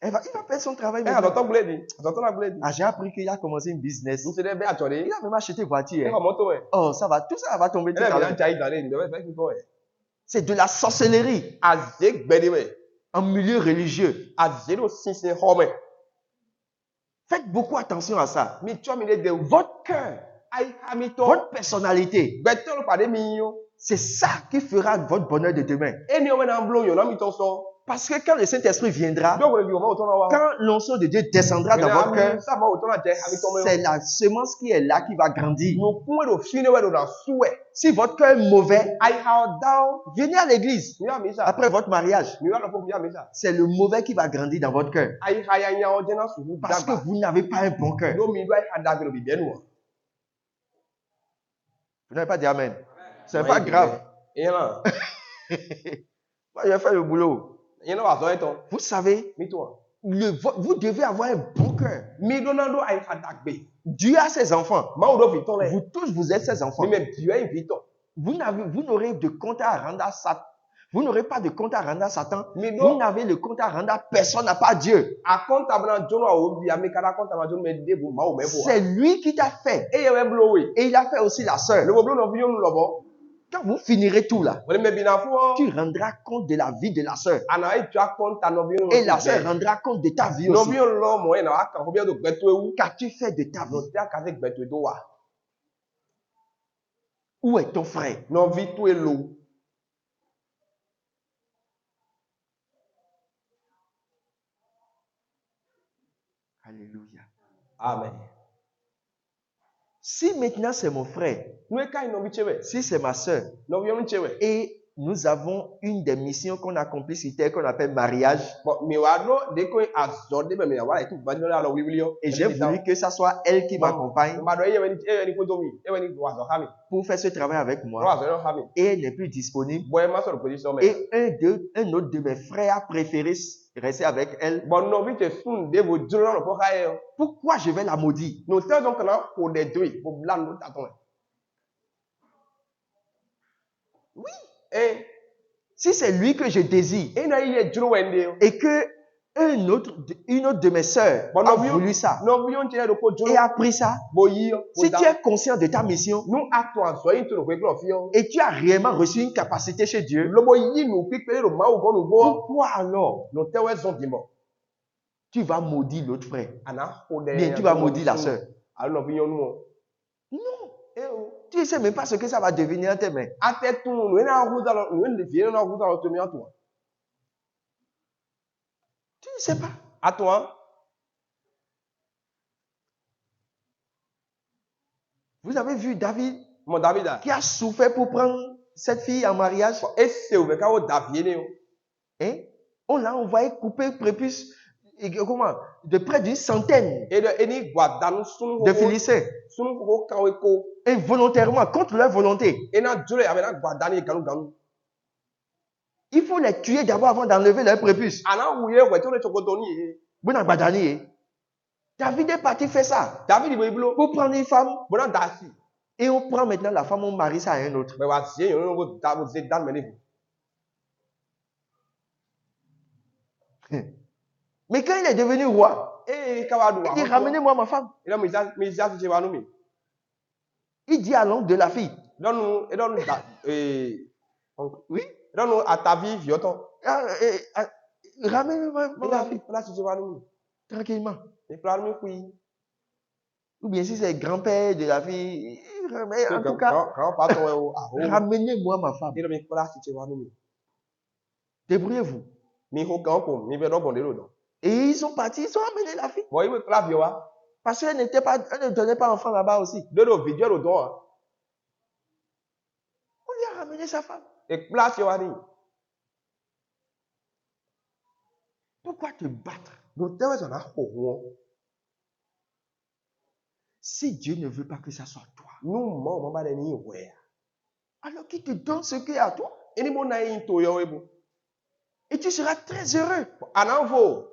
Il va faire son travail E maintenant. azoto gbele di. Azoto na gbele di. Ah, j'ai appris qu'il a commencé une business. Nu se de be atode. Il a même acheté une voiture. E Hein. ko moto e. Oh, ça va, tout ça va tomber tout E à bi l'heure. na chai dale ni. De be ki ko e. C'est de la sorcellerie Aze gbede me. en milieu religieux. Aze do sinsin home. Faites beaucoup attention à ça. Mi cho mi le de Votre cœur, ai hamito. votre personnalité, Gbete lo pade mi yo. c'est ça qui fera votre bonheur de demain. E ni o me na blow yo na mi to so. Parce que quand le Saint-Esprit viendra, Do ko le bi o ma o to na wa. quand l'onction de Dieu descendra dans votre cœur, Ça va o to na je hamito me. c'est la semence qui est là qui va grandir. No kun do fine we do na suwe. Si votre cœur est mauvais, Ai how down. venez à l'église Mi ya mi sa. après votre mariage. Mi wa lo po mi ya mi sa. C'est le mauvais qui va grandir dans votre cœur. Ai ha ya nya o je na su hu Parce que dagba. vous n'avez pas un bon cœur. Do mi do ai ha dagba lo bi bienu o. Vous n'avez pas dit Amen. C'est pas grave. Et là, Moi, je vais faire le boulot. il y en a pas besoin. Vous savez, Mais toi, vous devez avoir un bon cœur. mais Donald a fait dagbe. Dieu a ses enfants. Ma o do viton le. Vous tous, vous êtes ses enfants. Mais Dieu a viton. Vous n'aurez de compte à rendre à Satan. Vous n'aurez pas de compte à rendre à Satan. Mais Vous non, n'avez le compte à rendre à personne, à part Dieu. a compte abna John a obi a me kada compte abna John me de bu ma o me bo. C'est lui qui t'a fait. E ye we blow we. Et il a fait aussi la sœur. Le blow no vi onu lobo. Quand vous finirez tout là, Wole me bi na fu. tu rendras compte de la vie de la sœur. Ana e tu a compte no vi onu. Et la sœur rendra compte de ta vie no aussi. vi onu lo mo e na aka ko bi do gbeto ewu. Qu'as-tu fait de ta No vie? ti aka se gbeto do wa. Où est ton frère? No vi to elo. Alléluia. Amen. Si maintenant c'est mon frère, No e kai no vi chewe. si c'est ma sœur, No vi onu chewe. et nous avons une des missions qu'on accomplit sur terre qu'on appelle mariage, Bon, mi wa do de ko azode be me wa e tu ba ni la wi wi yo. et j'ai voulu que ça soit elle qui m'accompagne Ma do e ni ko do mi. E we ni wa zo ha mi. pour faire ce travail avec moi, Wa zo no ha mi. et elle n'est plus disponible, Boy ma so position me. et un autre de mes frères a préféré rester avec elle, Bon no vi te sun de bo duro no ko ka e. pourquoi je vais la maudire? No te donc na ko de doi bo blan no ta ton. Oui. Eh, Si c'est lui que je désire, e na ye duro wende. et que une autre de mes sœurs Bon, a non, voulu ça, No vi on te do ko duro. et a pris ça, Bo yi yo. si tu es conscient de ta mission, nu ato azo yin to ko glo fi yo. et tu as réellement reçu une capacité chez Dieu, Lo bo yi nu pipele ro ma o go nu bo. pourquoi alors No te we zon dimo. tu vas maudire l'autre frère? Ana ko de. Bien, tu vas maudire la sœur. Alors no vi yo nu. Non, Eh o. tu ne sais même pas ce que ça va devenir en tes mains. Ate tu nu na hu da lo, nu le vie na hu da lo to mi ato. Tu ne sais pas. Ato an. Vous avez vu David Mon David a. qui a souffert pour prendre cette fille en mariage. Ese o be ka o David ni o. Hein? On l'a envoyé couper prépuce de près d'une centaine E de eni gwadanu sunu de Philistins. sunu ko ka o ko. Involontairement, contre leur volonté. E na dure ya be na gwadani ganu ganu. Il faut les tuer d'abord avant d'enlever leur prépuce. Ana wuye we to le chokoto ni e. Bona Badani. David est parti faire ça David bo iblo. pour prendre une femme. Bona dasi. Et on prend maintenant la femme, on marie ça à un autre. Me wa sie yo no go da bo ze dan me ni. Mais quand il est devenu roi, E ka wa du il dit wa. ramenez-moi ma femme. E do mi za se wa nu mi. Il dit à l'oncle de la fille. Don nu e don da Oui. Donne à ta vie, vieux ton. Ramène Et ma la fille vie, là, si tu vas nous. tranquillement. Et plan nous, oui. Ou bien si c'est grand-père de la fille, en tout cas, Quand pas ton ramenez-moi ma femme. et le mec, là, si tu vas nous. Débrouillez-vous. Mi ho kan ko, mi vedo bon de l'eau. Et ils sont partis, ils ont amené la fille. Bon, il veut la vioa. Parce qu'elle elle ne donnait pas enfant là-bas aussi. De l'eau, vidéo, le don. On lui a ramené sa femme. Et place, tu vas dire. Pourquoi te battre? Donc, tu vas en avoir. Si Dieu ne veut pas que ça soit toi, Nous, on va aller ouais. alors qu'il te donne ce qui est à toi. Et ni mon naïn to yo ebo. Et tu seras très heureux. Ananvo.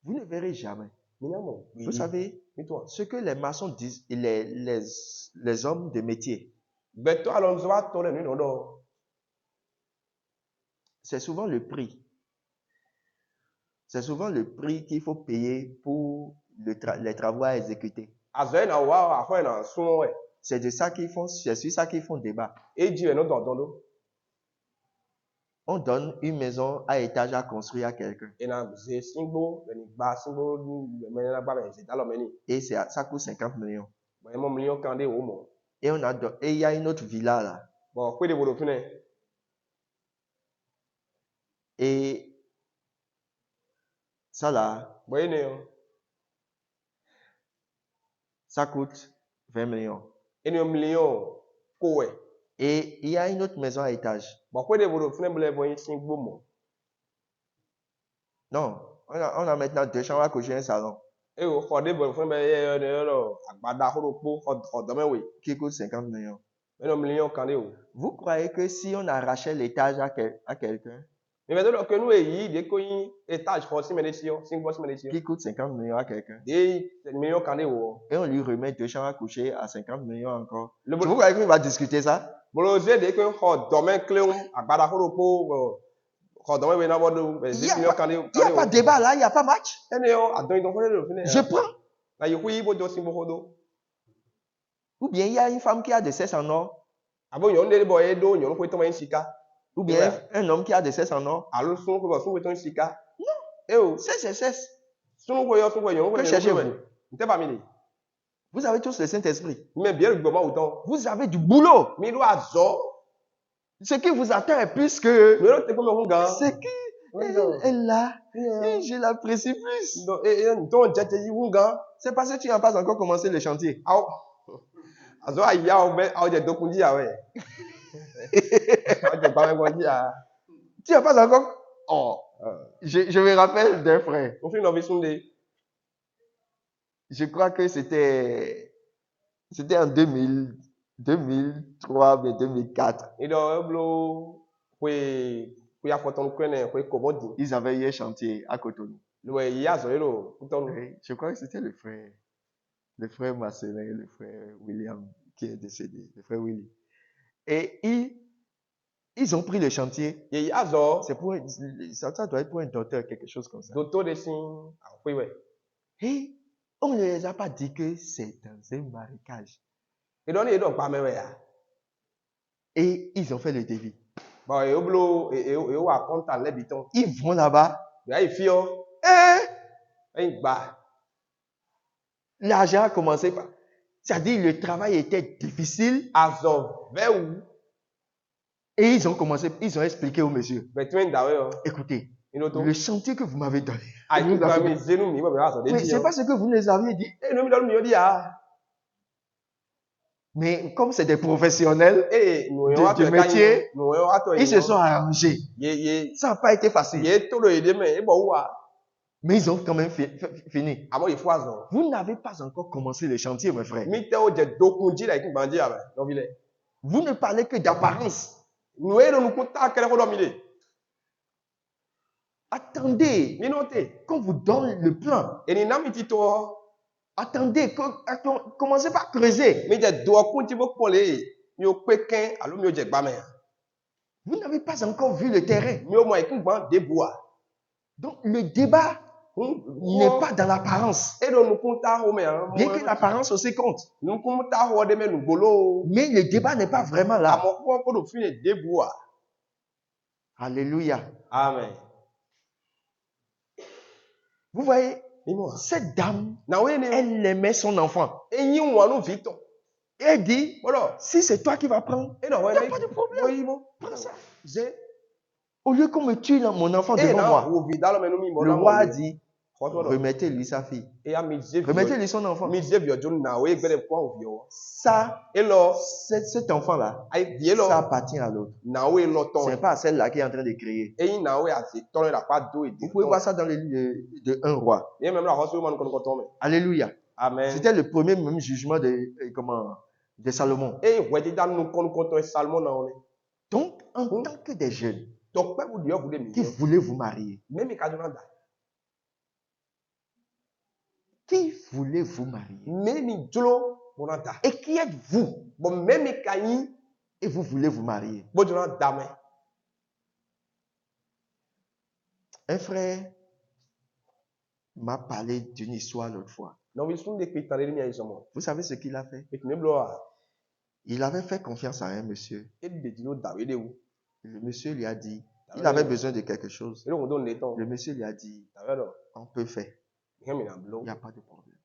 Vous ne verrez jamais. Minamo. Vous savez, Mais toi. ce que les maçons disent, et les hommes de métier, Beto alonso va tourner nous non non. c'est souvent le prix. C'est souvent le prix qu'il faut payer pour les travaux à exécuter. Azoe na wa afo na sun we. C'est de ça qu'ils font, c'est sur ça qu'ils font débat. E di no don. On donne une maison à étage à construire à quelqu'un. Et na ze singbo, ni ba singbo ni me na ba be ze dalo meni. Et ça coûte 50 millions. Bon, mon million kande o mo. Et il y a une autre villa là. Bon, quoi de vous fine. Et ça là, Bon, ça coûte 20 millions. et un million ko we. Et il y a une autre maison à étage. Bon, quoi de vous fine blé bon singbo mo. Non, on a maintenant 2 chambres à coucher et un salon. Et au fond de bon fine be no agbada horopo odomen we. Qui coûte 50 millions. Et un million kande o. Vous croyez que si on arrachait l'étage à quelqu'un Mais maintenant que nous yi de ko yin étage ko si médecin, singbo si médecin. qui coûte 50 millions à quelqu'un Des millions kande o. et on lui remet 2 chambres à coucher à 50 millions encore, Le vous croyez qu'il va discuter ça? Boloze de ko ho domaine clé agbada horopo ho domaine we na bodo Il n'y millions a kande pas de débat là, il n'y a pas match. Ene yo adon don fone le fine. Je prends. Na yi hui bo do singbo hodo. Ou bien il y a une femme qui a des seins en or. Abo yon de bo e do yon ko to ma sika. Ou bien un homme qui a des seins en or. Alo sun ko sun ko to sika. Eh o, C'est. sun ko yon ko Que cherchez-vous? Nte ba mi ni. Vous avez tous le Saint-Esprit. Mais bien le goma autant. Vous avez du boulot. Mi do azo. Ce qui vous attend est plus que Me lo te ko me hunga. ce qui elle là. Et je l'apprécie plus. Donc ton jete yi hunga. C'est parce que tu n'as pas encore commencé le chantier. Aw. Azo aya o be aw je dokunji ya we. Aw je ba me gonji ya. Tu n'as pas encore. Oh. Je me rappelle d'un frère. On fait une sunde. Je crois que c'était en 2003 mais 2004. Et donc blo we ya foton kwene we komodi. Ils avaient eu un chantier à Cotonou. Lo ya zo lo kuton. Oui, je crois que c'était le frère Marcelin, le frère William qui est décédé, le frère Willy. Et ils ont pris le chantier. Et ya zo Ça doit être pour un docteur, quelque chose comme ça. docteur de sin oui ouais. Et on ne les a pas dit que c'est dans un marécage. Et donc pas me ya. Et ils ont fait le devis. Bon et oblo et wa content l'habitant. Ils vont là-bas. Ya il fio. Et Ba. l'argent a commencé par. C'est-à-dire le travail était difficile. Azo ve Et ils ont expliqué au monsieur. between da we. Écoutez, Inoto. le chantier que vous m'avez donné. Ai vous tu avez- ba mi zenu mi ba me azo de Mais di. c'est pas ce que vous nous aviez dit. Eh no mi do mi odi ya. Mais comme c'est des professionnels, Eh no De- yo ato du métier, no yo ato ils se sont arrangés. ye Ça n'a pas été facile. ye to lo ide me e bo wa. Mais ils ont quand même fini. Amo il faut azo. Vous n'avez pas encore commencé le chantier, mes frères. Mi te o je dokunji la ikin bandi ya ba. No bile. Vous ne parlez que d'apparence. No e no nu kunta kere ko do mi le. Attendez Mi no te. qu'on vous donne le plan. E ni na mi ti to. Attendez, commencez par creuser. Mi je do kunti bo pole. Mi o pe ken alo mi o je gba me. Vous n'avez pas encore vu le terrain. Mi o mo ikin gban de boa. Donc le débat n'est pas dans l'apparence. Et donc, nous comptons, Bien que l'apparence aussi compte. nous comptons, nous bolo. Mais le débat n'est pas vraiment À là. mon point, pour nous finir debout. Alléluia. Amen. Vous voyez, Dis-moi. cette dame, Na oui, elle aimait son enfant. et nous, on nous vite. Et elle dit, Voilà. si c'est toi qui vas prendre, Et non, il n'y a pas de problème. oui, bon. Prends ça. J'ai. Au lieu qu'on me tue mon enfant Et devant non, moi, vous vite, alors, mais nous, le roi a dit, remettez-lui sa fille. Et à midi, Remettez-lui son enfant. Ça, et là, cet enfant-là, aïe, ça appartient à l'autre. Ce n'est pas à celle-là qui est en train de crier. Et il n'a pas Vous pouvez voir ça dans les livres de 1 roi. Alléluia. Amen. C'était le premier même jugement de Salomon. Et ouais, nous comptons Salomon. Donc, en tant que des jeunes Donc, qui voulaient vous marier, même les cadres. qui voulait vous marier? Même Jolo, Et qui êtes-vous? bon, même les caïns, Et vous voulez vous marier? bon, je n'en dame. Un frère m'a parlé d'une histoire l'autre fois. Non, ils sont des pétards, Vous savez ce qu'il a fait? et tu ne blois. Il avait fait confiance à un monsieur. Et des dinos d'Avé où? Le monsieur lui a dit, il avait besoin de quelque chose. Et donc, on donne les temps. Le monsieur lui a dit, on peut faire. Il n'y a pas de problème.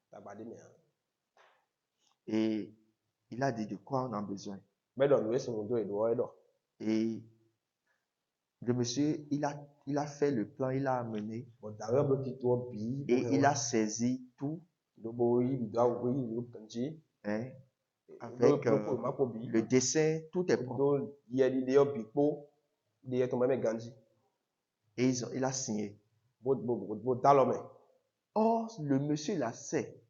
Et il a dit de quoi on a besoin. Et le monsieur, il a fait le plan, il a amené. Et il a saisi tout. Hein, avec le dessin, tout est propre. Et il a signé. Or, le monsieur, il a sait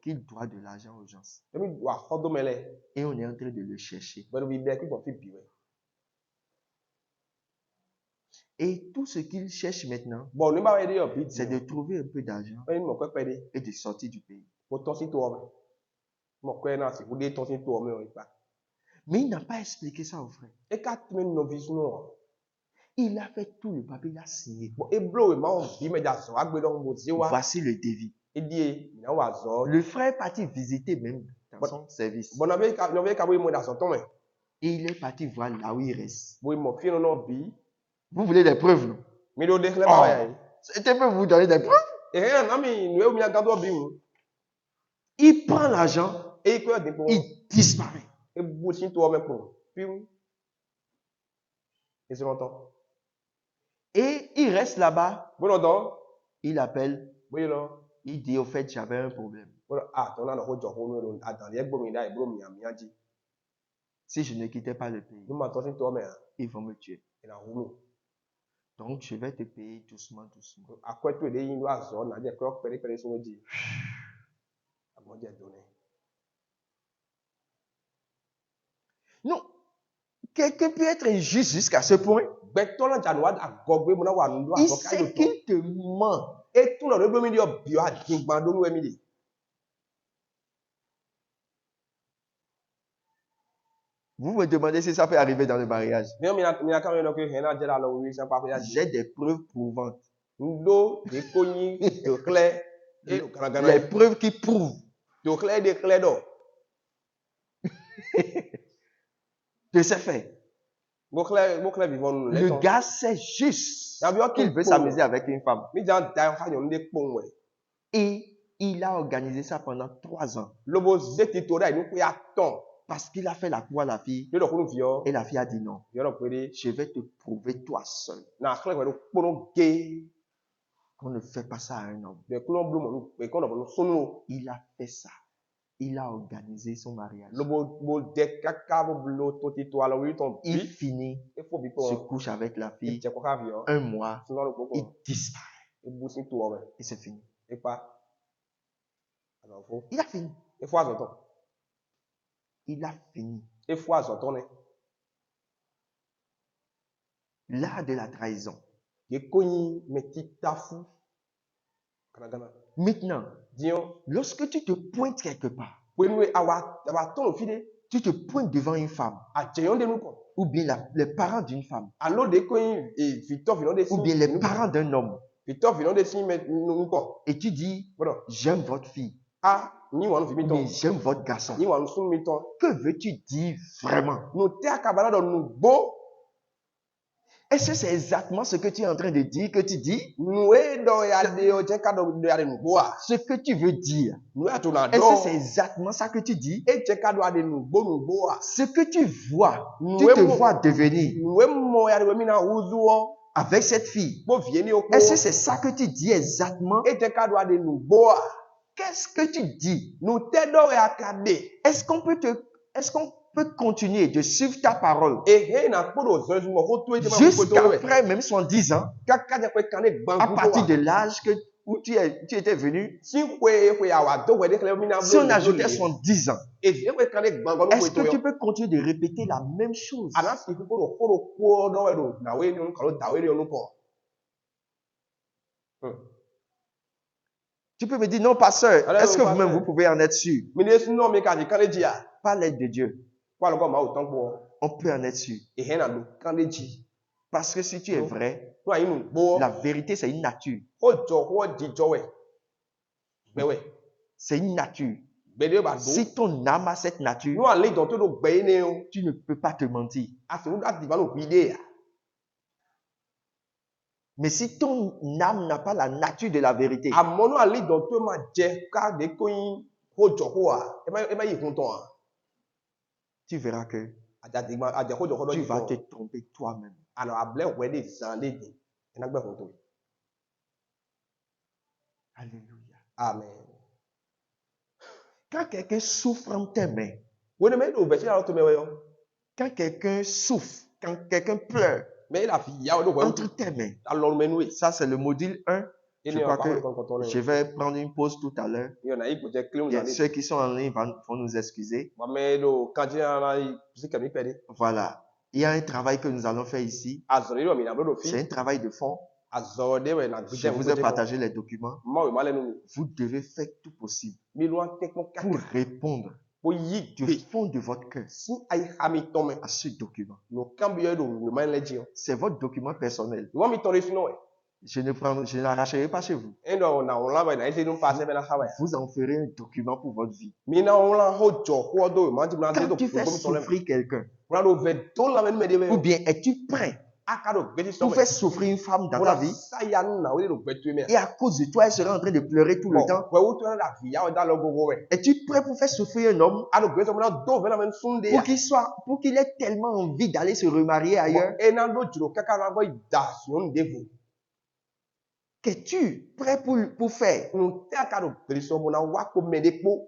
qu'il doit de l'argent aux gens. Et on est en train de le chercher. Et tout ce qu'il cherche maintenant, c'est de trouver un peu d'argent et de sortir du pays. Mais il n'a pas expliqué ça au frère. Il a fait tout le papier, il a signé. Voici le devis. Le frère est parti visiter même dans son service. Et il est parti voir là où il reste. Vous voulez des preuves, non? Oh, c'était pour vous donner des preuves. Il prend l'argent et il disparaît. Et il reste là-bas. Il appelle. Il dit au fait, j'avais un problème. Si je ne quittais pas le pays, ils vont me tuer. Donc, je vais te payer doucement, doucement. Non. Quelqu'un peut être injuste jusqu'à ce point. Il sait qu'il te ment. Vous me demandez si ça peut arriver dans le mariage. J'ai des preuves prouvantes. Les preuves qui prouvent que c'est fait. Le gars sait juste qu'il veut s'amuser avec une femme. Et il a organisé ça pendant 3 ans. Parce qu'il a fait la cour à la fille. Et la fille a dit non. Je vais te prouver toi seul qu'on ne fait pas ça à un homme. Il a fait ça. Il a organisé son mariage. Il finit, se couche avec la fille. 1 mois, il disparaît. Et c'est fini. Il a fini. Il a fini. L'art de la trahison. Maintenant, lorsque tu te pointes quelque part, tu te pointes devant une femme, ou bien les parents d'une femme, ou bien les parents d'un homme, Victor vient de signer nous quoi. et tu dis, Voilà. j'aime votre fille, Ah, ni wan fi mi mais ton. j'aime votre garçon. Ni wan sun mi ton. Que veux-tu dire vraiment? Nous te akabala dans nous beau. Est-ce que c'est exactement ce que tu es en train de dire, que tu dis? Nous e do ya de o je ka do ya de nous boa. Ce que tu veux dire. Nous a to na do. Est-ce que c'est exactement ça que tu dis? E je ka do ya de nous boa. Ce que tu vois, tu Nous te vois devenir Nous e mo ya de mi na uzu o. avec cette fille. Bo vieni o ko. Est-ce que c'est ça que tu dis exactement? E je ka do ya de nous boa. Qu'est-ce que tu dis? Nous te do ya ka de. Est-ce qu'on peut continuer de suivre ta parole E na ko do zo mo ko to e ma ko to. jusqu'après même 70 ans, Kaka de ko kan de à partir de l'âge où tu étais venu? Si we awa do we de kle mi na Si on ajoutait 70 ans, e we kan de gbango no est-ce que tu peux continuer de répéter la même chose? Ana si ko do ko do we do na we ni on kan da we ni on ko. Tu peux me dire, non, pasteur, Alors, est-ce que pasteur, vous-même vous pouvez en être sûr? Mi ne su no mi ka di kan de ji a. Par l'aide de Dieu, Kwa lo ko ma o tan po. on peut en être sûr. E he na do kan de ji. Parce que si tu es vrai, No ayi nu bo. la vérité, c'est une nature. Ho di jo we. Be we. C'est une nature. Be de ba do. Si ton âme a cette nature, No ale don to do gbe ni o. tu ne peux pas te mentir. A se a di ba no bi de ya. Mais si ton âme n'a pas la nature de la vérité, Àmọ́ no ale don to ma je ka de ko yin ho jo ko a. E ma yi kun ton a. tu verras que Aja ko jo ko do tu ji vas ton. te tromper toi-même. Alors able we de zan de di. E na gbe kun to. Alléluia. Amen. Quand quelqu'un souffre entre tes mains, Wo ne me do be si la to me we yo. quand quelqu'un souffre, quand quelqu'un pleure Me la fi ya o do we. entre tes mains, Alors me nu. ça c'est le module 1. Je crois que que je vais prendre une pause tout à l'heure. yo na yi ko je clean Bien, na ni. ceux qui sont en ligne vont nous excuser. Wa me do kan ji na yi si ka mi pe de. Voilà. Il y a un travail que nous allons faire ici. Azoro yo mi na do C'est fi. un travail de fond. Azoro de we na Je vous ai partagé les documents. Ma we ma le nu. Vous devez faire tout possible Mi lo an te ko pour kaka. répondre Po yi du gbe. fond de votre cœur Si ayi ha mi ton me. à ce document. No kan bi yo do we ma le ji yo. C'est votre document personnel. You want me to listen we? Je ne l'arracherai pas chez vous. Endo na on la we na ise no pass be na ha we. Vous en ferez un document pour votre vie. Mi na on la ho jo ko do ma ti na de Quand do tu fais ko mi ton le. souffrir quelqu'un, Una do ve to la me de ou we. bien es-tu prêt Aka do gbe ti so pour me. faire souffrir une femme dans ta vie Sa ya na we do gbe tu me. et à cause de toi, elle sera en train de pleurer tout le temps? We wo to na da fi ya o da lo gogo we. Es-tu prêt pour faire souffrir un homme A do gbe so me na do ve na me sun de ya. pour qu'il ait tellement envie d'aller se remarier ailleurs? E na do juro kaka na go da si on de vo. Qu'es-tu prêt pour faire? Un te aka do gbe so mo na wa ko me de po.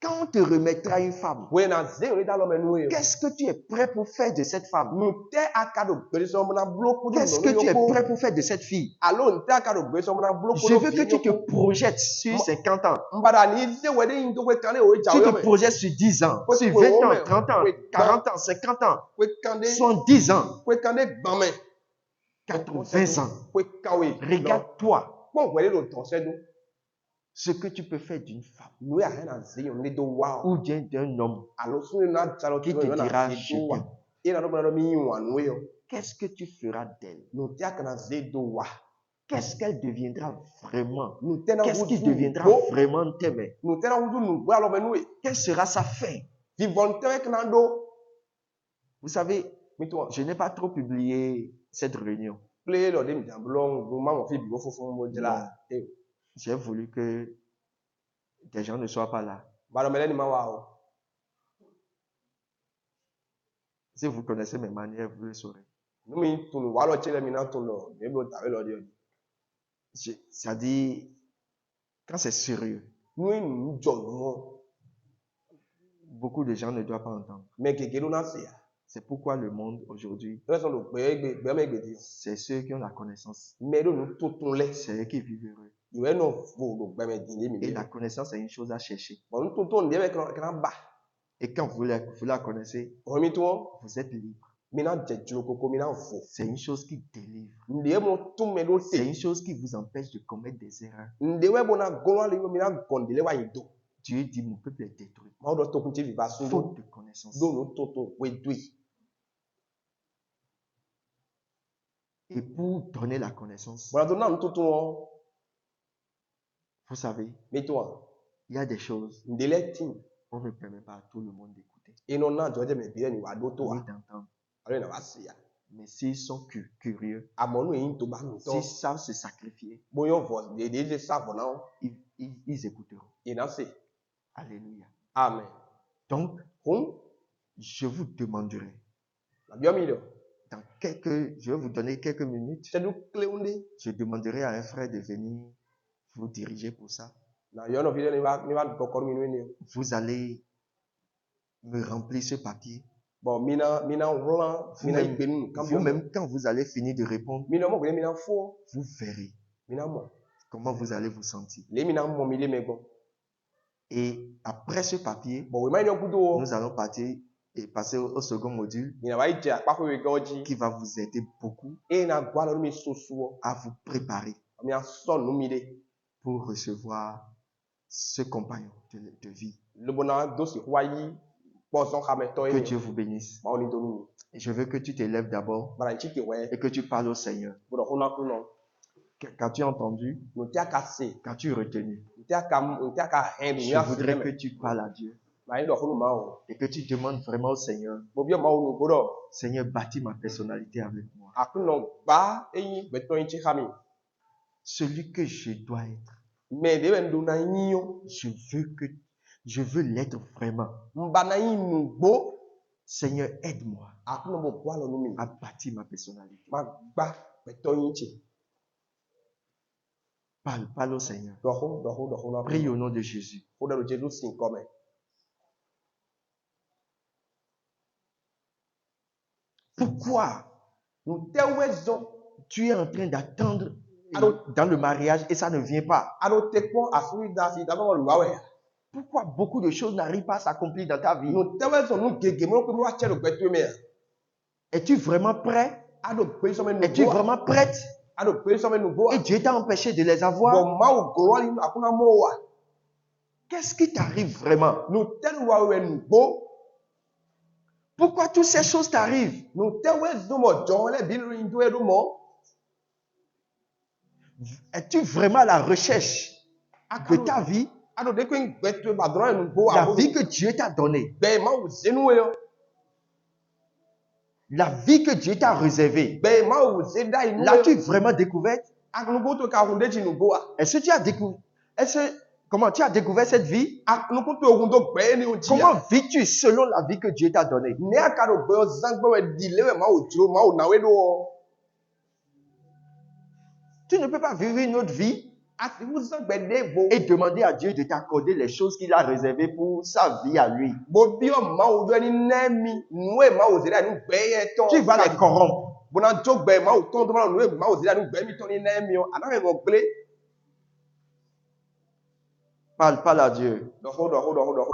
Quand on te remettra une femme, We na ze o da lo me nu e. qu'est-ce que tu es prêt pour faire de cette femme? Un te aka do gbe so mo na blo ko do Qu'est-ce que tu es prêt pour faire de cette fille? Alo un te aka do gbe so mo na blo ko Je do. veux que tu te projettes sur 50 ans. Mbada ni ze we de yin do we kan le o ja Tu we te me. projettes sur 10 ans, Oui, sur oui, 20 ans, oui, 30 ans, oui, 40 ans, 50 ans, We kan de 70 ans, we kan de gban me. 80 ans. We kan we. Regarde-toi Pon we le ton se do. ce que tu peux faire d'une femme Nu ya na ze yo ne do wa. ou bien d'un homme Alo sun na jalo qui to te yo na dira ze je do wa. t'aime. E na do na do mi yin wa nu yo. Qu'est-ce que tu feras d'elle? Nu te aka na ze do wa. Qu'est-ce qu'elle deviendra vraiment? Nu te na Qu'est-ce qui wuzu deviendra bo. vraiment de tes mains? Nu te na wuzu nu bo alo me nu e. Quelle sera sa fin? Vivon te ek na do. Vous savez, Mi to je n'ai pas trop publié cette réunion. play lo de mi jan blong bu ma mo fi bi go funfun mo je la. E. J'ai voulu que des gens ne soient pas là. Ba lo me le ni ma wa o. Si vous connaissez mes manières, vous le saurez. Nu mi tunu wa lo chele mi na tun lo. Me lo ta we lo de o. C'est-à-dire, quand c'est sérieux, Nu nu jo nu. beaucoup de gens ne doivent pas entendre. Me keke lo na se ya. C'est pourquoi le monde aujourd'hui, Ẹ sọ lò pé gbé me gbèdì. c'est ceux qui ont la connaissance. Mẹ́rin ló tó tún lẹ̀. C'est eux qui vivent heureux. Ìwé náà fò lò gbẹ́mẹ̀ dì ní mi. Et la connaissance est une chose à chercher. Bọ̀n tó tó ní ẹ̀mẹ̀ kan bá. Et quand vous la connaissez, Ọ̀rọ̀ mi tó wọ́n. vous êtes libre. Mi náà jẹ jùlọ koko mi náà fò. C'est une chose qui délivre. Ǹdè mo tún mẹ́ ló C'est tè. une chose qui vous empêche de commettre des erreurs. Ǹdè wẹ́ bọ̀ náà gọ́nà lè mi náà gọ̀ǹdè lẹ́wà yìí dò. Dieu dit, mon peuple est détruit. Máa dọ̀ tó kun tí bìbá sún dó. Faute de connaissance. Dóònù tó tó wé dùn. Et pour donner la connaissance, Voilà, donc, non, tout, on, vous savez, mets-toi, il y a des choses délai, ting. qu'on ne permet pas à tout le monde d'écouter Et non, non, je vais dire, mais bien, il va d'autres, ni d'entendre. alors, il va se faire. Mais s'ils sont curieux, À mon nom, il te bat, nous, s'ils savent se sacrifier, bon, on voit, des savent, non, ils écouteront. et non, c'est, Alléluia. amen. Donc, Hum, je vous demanderai, la bien mis, je vais vous donner quelques minutes, c'est nous, clé, on dit, je demanderai à un frère de venir vous diriger pour ça. na, y'en a vu, il va, encore minuit, Vous allez me remplir ce papier. bon, mina, roulant, mina, Vous-même, vous-même, quand vous allez finir de répondre, mina, mon, mina, faux, vous verrez mina, mon, comment vous allez vous sentir. les mina, mon, mille, mais bon. Et après ce papier, Bon, oui, mais il y a un coup d'eau, nous allons partir et passer au second module il va y dire, pas que le gars, qui va vous aider beaucoup et n'a pas le mis sous, à vous préparer mais en son, nous, mille, pour recevoir ce compagnon de vie. le bonheur, dossier, royal, bon, son rameto, Que Dieu vous bénisse. bon, on est donné, Et je veux que tu t'élèves d'abord voilà, chique, ouais, et que tu parles au Seigneur. bon, on a, non, Quand tu as entendu, nous, t'as cassé, quand tu as retenu, t'as qu'à, je voudrais que tu parles à Dieu mais il doit nous mal, et que tu demandes vraiment au Seigneur, bon, bien, mal, nous, bon, Seigneur, bâtis ma personnalité avec moi. après, non, bah, et, mais toi, il t'y ramène. Celui que je dois être, Mais des ben dona nyo, je veux l'être vraiment. mbana inu bo, Seigneur, aide-moi akuno bo kwa lo numi. à bâtir ma personnalité. Magba beto yinchi. Parle au Seigneur. Doho na. Prie au nom de Jésus. Oda lo Jésus sin come. Pourquoi Nous tewezo, tu es en train d'attendre Alors- dans le mariage et ça ne vient pas? ado tekpo asuri da si da ba luwa we. Pourquoi beaucoup de choses n'arrivent pas à s'accomplir dans ta vie? Nous tewezo nous gege mo ko mo ache lo beto me. Es-tu vraiment prêt? Ado pe so me no. Es-tu vraiment prête? Ado pe so me no bo. Et Dieu t'a empêché de les avoir? Bon ma o goro ni akuna mo wa. Qu'est-ce qui t'arrive vraiment? Nous telu wa we nu bo. Pourquoi toutes ces choses t'arrivent? Nous tewezo mo jon le bi lu ndo edo mo. Es-tu vraiment à la recherche de ta vie? Ado de ko beto ba dro nu bo La vie que Dieu t'a donnée, be ma o zenu we yo. la vie que Dieu t'a réservée, Be ma o zeda inu. l'as-tu vraiment découverte? Akunu to ka hunde chi nu bo a. Est-ce que tu as découvert, comment tu as découvert cette vie? Akunu to hundo be ni o ji. Comment vis-tu selon la vie que Dieu t'a donnée? Ne akaro be o zangbe we dilewe ma o jiro ma o nawe do. Tu ne peux pas vivre une autre vie Ati wu zangbe de bo. et demander à Dieu de t'accorder les choses qu'il a réservées pour sa vie à lui. Bo bi o ma o do ni nemi nuwe ma o zeda nu be ye ton. Tu vas les corrompre. Bona jo be ma o ton do ma nuwe ma o zeda nu be mi ton ni nemi o. Ana mo gle. Parle à Dieu. Do ho.